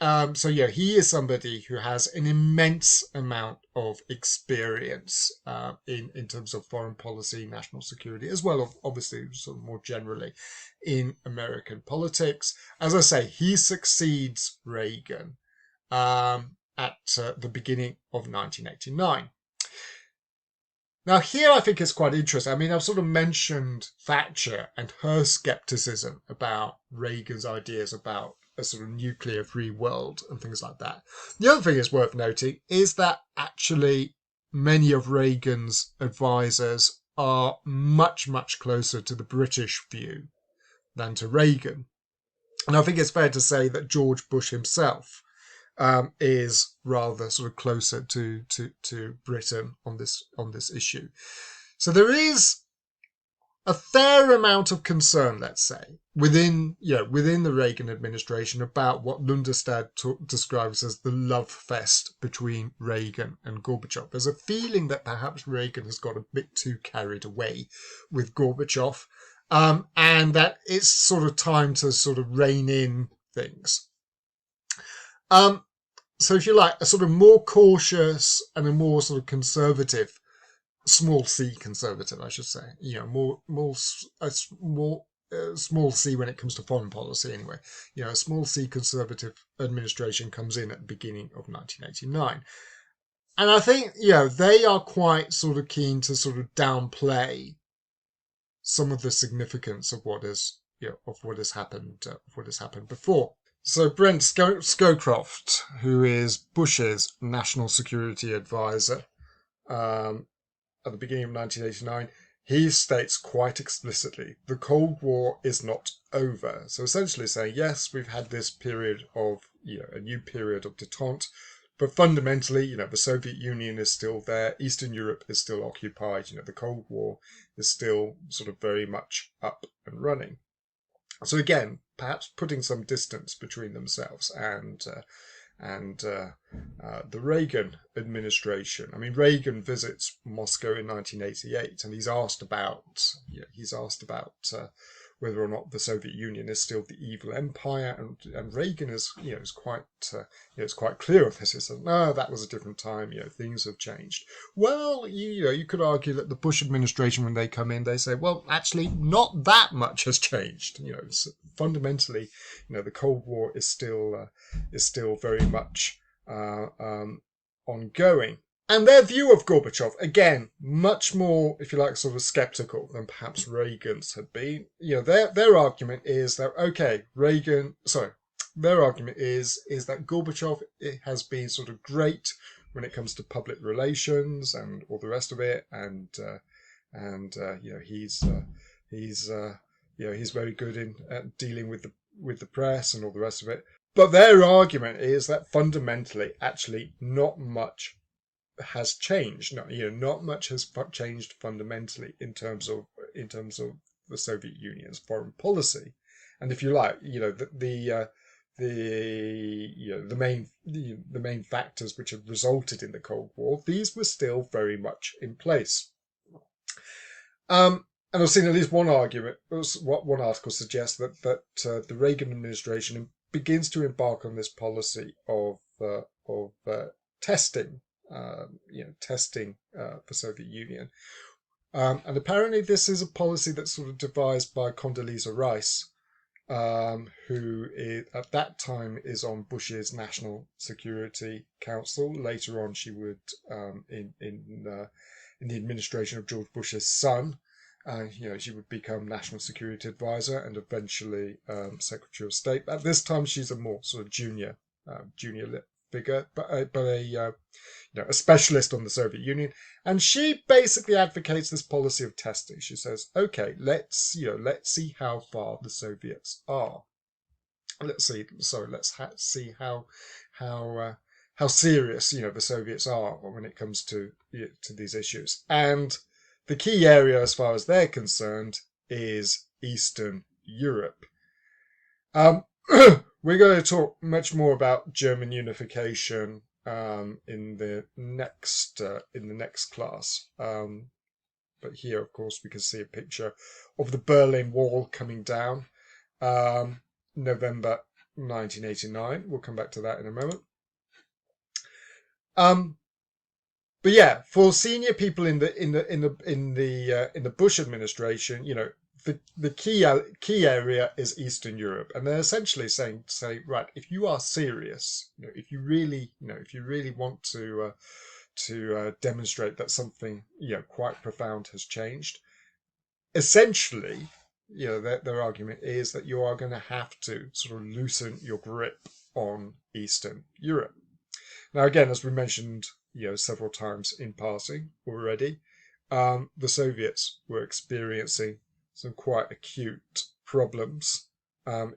So yeah, he is somebody who has an immense amount of experience in terms of foreign policy, national security, as well as obviously sort of more generally in American politics. As I say, he succeeds Reagan at the beginning of 1989. Now, here I think it's quite interesting. I mean, I've sort of mentioned Thatcher and her skepticism about Reagan's ideas about a sort of nuclear free world and things like that. The other thing is worth noting is that actually many of Reagan's advisors are much, much closer to the British view than to Reagan. And I think it's fair to say that George Bush himself is rather sort of closer to Britain on this issue. So there is a fair amount of concern, let's say, within the Reagan administration about what Lundestad describes as the love fest between Reagan and Gorbachev. There's a feeling that perhaps Reagan has got a bit too carried away with Gorbachev, and that it's sort of time to sort of rein in things. So if you like, a sort of more cautious and a more sort of conservative, small c conservative, I should say, small c when it comes to foreign policy anyway. A small c conservative administration comes in at the beginning of 1989. And I think, they are quite sort of keen to sort of downplay some of the significance of what has happened before. So Brent Scowcroft, who is Bush's national security advisor at the beginning of 1989, he states quite explicitly, the Cold War is not over. So essentially saying, yes, we've had this period of, a new period of détente, but fundamentally, the Soviet Union is still there, Eastern Europe is still occupied, the Cold War is still sort of very much up and running. So again, perhaps putting some distance between themselves and the Reagan administration. I mean, Reagan visits Moscow in 1988, and he's asked about whether or not the Soviet Union is still the evil empire, and Reagan is quite clear of this. He says, no, that was a different time. Things have changed. Well, you could argue that the Bush administration, when they come in, they say, well, actually, not that much has changed. Fundamentally, the Cold War is still very much ongoing. And their view of Gorbachev, again, much more, if you like, sort of skeptical than perhaps Reagan's had been. Their argument is that, their argument is that Gorbachev has been sort of great when it comes to public relations and all the rest of it, and he's very good in dealing with the press and all the rest of it. But their argument is that fundamentally, actually, not much has changed. Not much has changed fundamentally in terms of the Soviet Union's foreign policy. And if you like, the main factors which have resulted in the Cold War, these were still very much in place. And I've seen at least one article suggests that the Reagan administration begins to embark on this policy of testing. Testing for Soviet Union. And apparently this is a policy that's sort of devised by Condoleezza Rice, who at that time is on Bush's National Security Council. Later on, she would, in the administration of George Bush's son, she would become National Security Advisor and eventually Secretary of State. At this time, she's a more sort of junior figure, but a specialist on the Soviet Union, and she basically advocates this policy of testing. She says, "Okay, let's see how far the Soviets are. Let's see how serious the Soviets are when it comes to these issues." And the key area, as far as they're concerned, is Eastern Europe. We're going to talk much more about German unification in the next class. But here, of course, we can see a picture of the Berlin Wall coming down, November 1989. We'll come back to that in a moment. But yeah, for senior people in the Bush administration, the key area is Eastern Europe, and they're essentially saying, right, if you are serious, if you really want to demonstrate that something quite profound has changed, essentially, their argument is that you are going to have to sort of loosen your grip on Eastern Europe. Now, again, as we mentioned, several times in passing already, the Soviets were experiencing some quite acute problems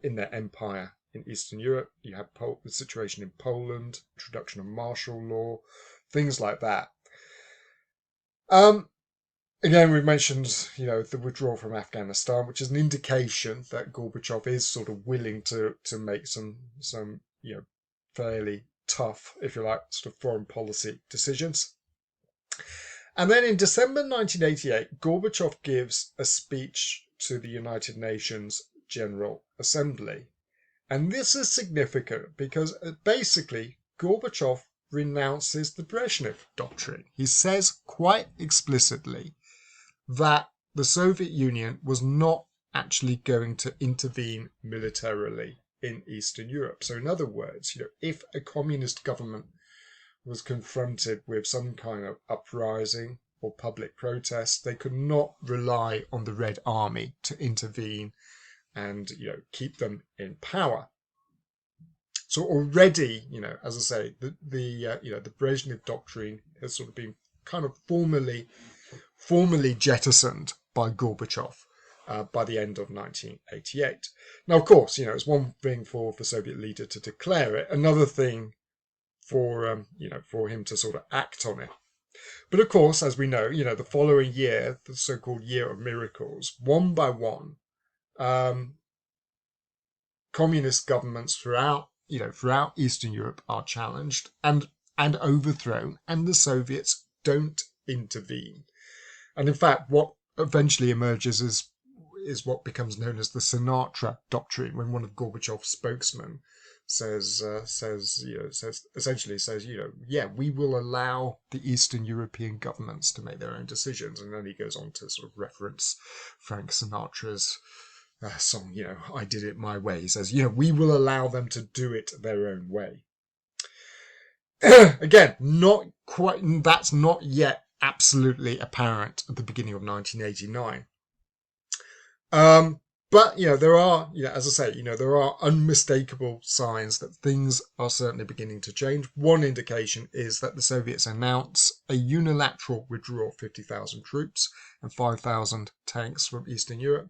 in their empire in Eastern Europe. You had the situation in Poland, introduction of martial law, things like that. Again, we mentioned, the withdrawal from Afghanistan, which is an indication that Gorbachev is sort of willing to make some fairly tough, if you like, sort of foreign policy decisions. And then in December 1988, Gorbachev gives a speech to the United Nations General Assembly. And this is significant because basically Gorbachev renounces the Brezhnev Doctrine. He says quite explicitly that the Soviet Union was not actually going to intervene militarily in Eastern Europe. So in other words, if a communist government was confronted with some kind of uprising or public protest, they could not rely on the Red Army to intervene and keep them in power. So already, as I say, the Brezhnev Doctrine has sort of been kind of formally jettisoned by Gorbachev by the end of 1988. Now, of course, it's one thing for the Soviet leader to declare it, another thing for for him to sort of act on it. But of course, as we know, the following year, the so-called Year of Miracles, one by one, communist governments throughout Eastern Europe are challenged and overthrown, and the Soviets don't intervene. And in fact, what eventually emerges is what becomes known as the Sinatra Doctrine, when one of Gorbachev's spokesmen says, yeah, we will allow the Eastern European governments to make their own decisions. And then he goes on to sort of reference Frank Sinatra's song, I Did It My Way. He says, we will allow them to do it their own way. Again, not quite, that's not yet absolutely apparent at the beginning of 1989. But, there are, as I say, there are unmistakable signs that things are certainly beginning to change. One indication is that the Soviets announce a unilateral withdrawal of 50,000 troops and 5,000 tanks from Eastern Europe.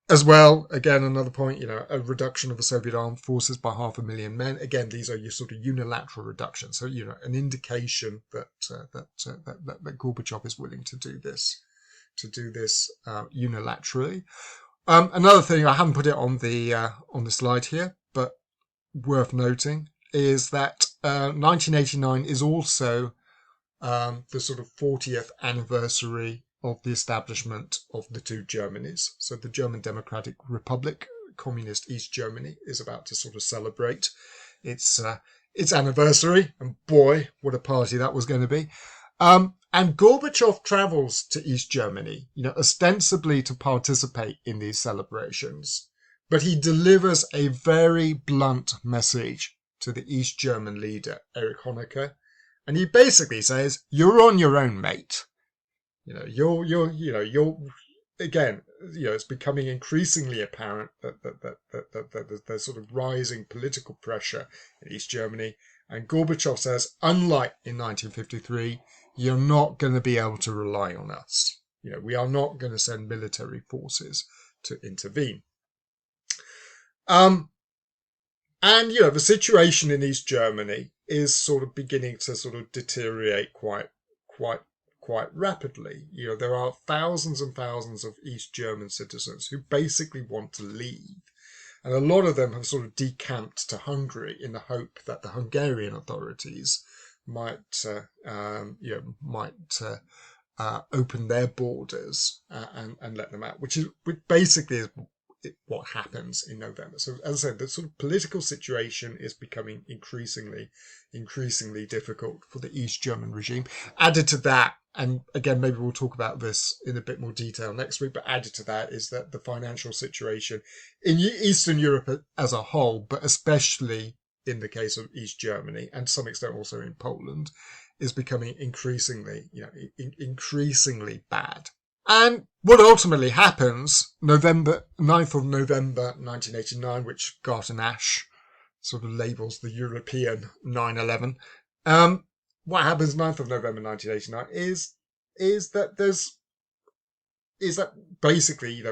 As well, again, another point, a reduction of the Soviet armed forces by 500,000 men. Again, these are your sort of unilateral reductions. So, an indication that Gorbachev is willing to do this unilaterally. Another thing, I haven't put it on the slide here, but worth noting is that 1989 is also the sort of 40th anniversary of the establishment of the Two Germanies. So the German Democratic Republic, communist East Germany, is about to sort of celebrate its anniversary. And boy, what a party that was going to be. And Gorbachev travels to East Germany, ostensibly to participate in these celebrations. But he delivers a very blunt message to the East German leader, Erich Honecker. And he basically says, you're on your own, mate. You're again, it's becoming increasingly apparent that there's sort of rising political pressure in East Germany. And Gorbachev says, unlike in 1953, you're not going to be able to rely on us. We are not going to send military forces to intervene. And, the situation in East Germany is sort of beginning to sort of deteriorate quite rapidly. There are thousands and thousands of East German citizens who basically want to leave. And a lot of them have sort of decamped to Hungary in the hope that the Hungarian authorities might open their borders and let them out, which basically what happens in November. So as I said, the sort of political situation is becoming increasingly difficult for the East German regime. Added to that, and again, maybe we'll talk about this in a bit more detail next week, but added to that is that the financial situation in Eastern Europe as a whole, but especially in the case of East Germany, and to some extent also in Poland, is becoming increasingly bad. And what ultimately happens, 9th of November 1989, which Garton Ash sort of labels the European 9/11. What happens 9th of November 1989 is that basically,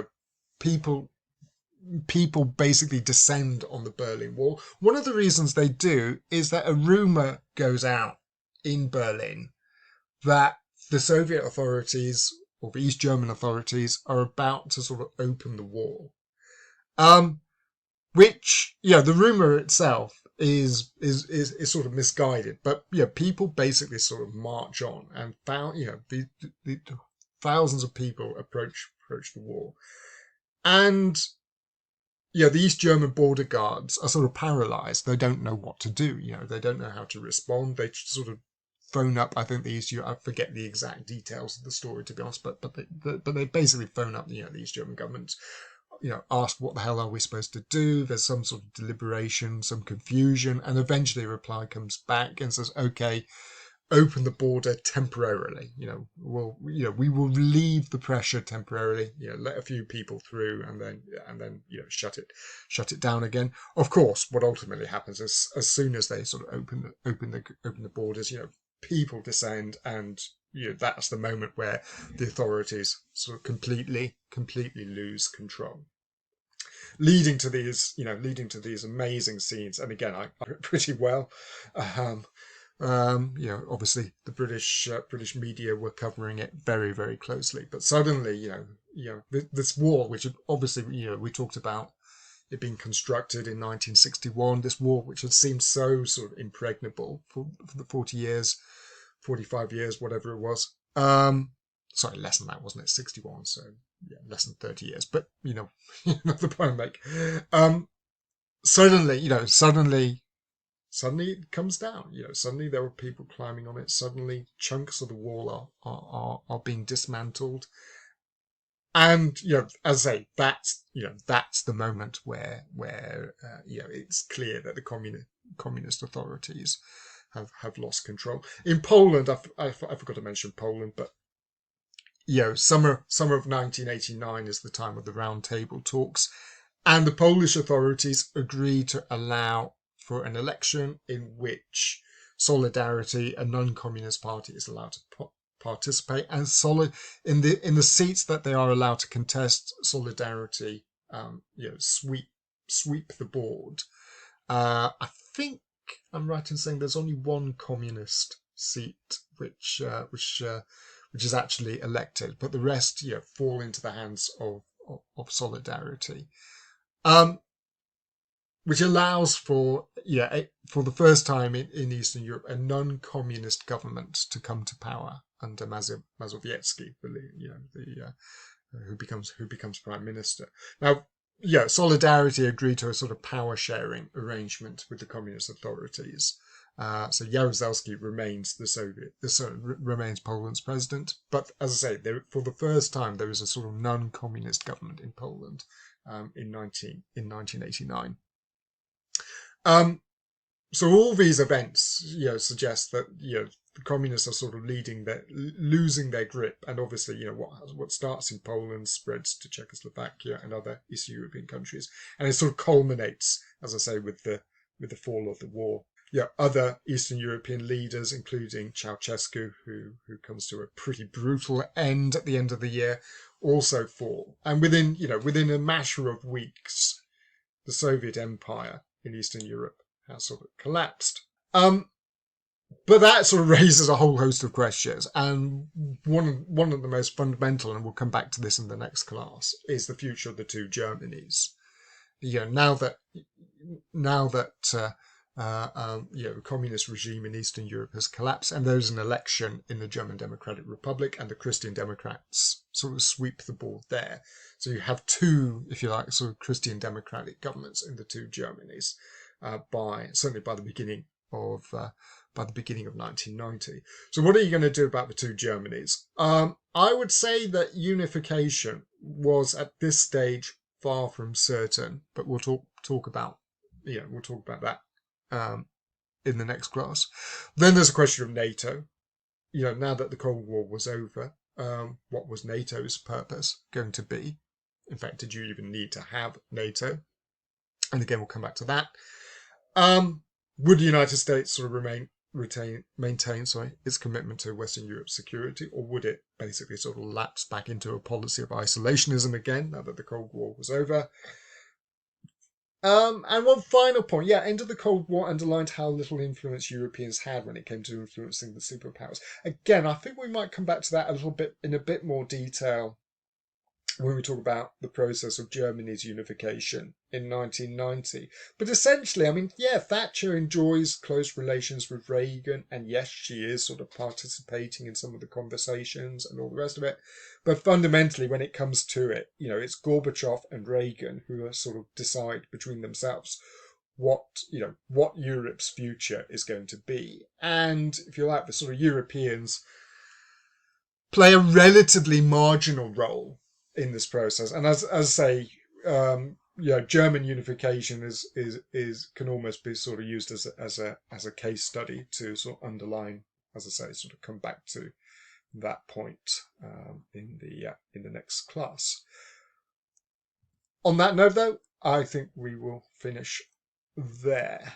people basically descend on the Berlin Wall. One of the reasons they do is that a rumor goes out in Berlin that the Soviet authorities or the East German authorities are about to sort of open the wall. Which, the rumor itself is sort of misguided, but people basically sort of march on, and the thousands of people approach the wall, and the East German border guards are sort of paralyzed. They don't know what to do. They don't know how to respond. They sort of phone up. I think I forget the exact details of the story, to be honest, but they basically phone up the East German government. Ask what the hell are we supposed to do? There's some sort of deliberation, some confusion, and eventually a reply comes back and says, "Okay, open the border temporarily. We will relieve the pressure temporarily. Let a few people through, and then shut it down again." Of course, what ultimately happens is, as soon as they sort of open the borders, people descend, and that's the moment where the authorities sort of completely lose control, leading to these amazing scenes. And again, I pretty well. Obviously the British media were covering it very, very closely. But suddenly, this war, which obviously, we talked about it being constructed in 1961, this war which had seemed so sort of impregnable for the 40 years, 45 years, whatever it was. Sorry, less than that, wasn't it? 61, so less than 30 years. But the point I make. Suddenly it comes down. Suddenly there are people climbing on it. Suddenly chunks of the wall are being dismantled. And as I say, that's the moment where it's clear that the communist authorities have lost control. In Poland, I forgot to mention Poland, but summer of 1989 is the time of the round table talks, and the Polish authorities agree to allow for an election in which Solidarity, a non-communist party, is allowed to participate, and in the seats that they are allowed to contest, Solidarity sweep the board. I think I'm right in saying there's only one communist seat which is actually elected, but the rest fall into the hands of Solidarity, which allows for the first time in Eastern Europe a non-communist government to come to power under Mazowiecki, who becomes prime minister. Now, Solidarity agreed to a sort of power sharing arrangement with the communist authorities. So Jaruzelski remains Poland's president, but as I say, for the first time there is a sort of non-communist government in Poland in 1989. So all these events, suggest that the communists are sort of losing their grip, and obviously, what starts in Poland spreads to Czechoslovakia and other Eastern European countries, and it sort of culminates, as I say, with the fall of the war. Other Eastern European leaders, including Ceausescu, who comes to a pretty brutal end at the end of the year, also fall, and within a matter of weeks, the Soviet Empire in Eastern Europe has sort of collapsed. But that sort of raises a whole host of questions, and one of the most fundamental, and we'll come back to this in the next class, is the future of the two Germanies. Now that The communist regime in Eastern Europe has collapsed, and there's an election in the German Democratic Republic, and the Christian Democrats sort of sweep the board there. So you have two, if you like, sort of Christian democratic governments in the two Germanys certainly by the beginning of 1990. So what are you going to do about the two Germanys? I would say that unification was at this stage far from certain, but we'll talk about that in the next class. Then there's a question of NATO. Now that the Cold War was over, what was NATO's purpose going to be? In fact, did you even need to have NATO? And again, we'll come back to that. Would the United States sort of maintain its commitment to Western Europe's security, or would it basically sort of lapse back into a policy of isolationism again now that the Cold War was over? And one final point, end of the Cold War underlined how little influence Europeans had when it came to influencing the superpowers. Again, I think we might come back to that a little bit in a bit more detail when we talk about the process of Germany's unification in 1990. But essentially, Thatcher enjoys close relations with Reagan, and yes, she is sort of participating in some of the conversations and all the rest of it. But fundamentally, when it comes to it, it's Gorbachev and Reagan who are sort of decide between themselves what Europe's future is going to be. And if you like, the sort of Europeans play a relatively marginal role in this process. And as I say, German unification can almost be sort of used as a case study to sort of underline, as I say, sort of come back to that point in the next class. On that note, though, I think we will finish there.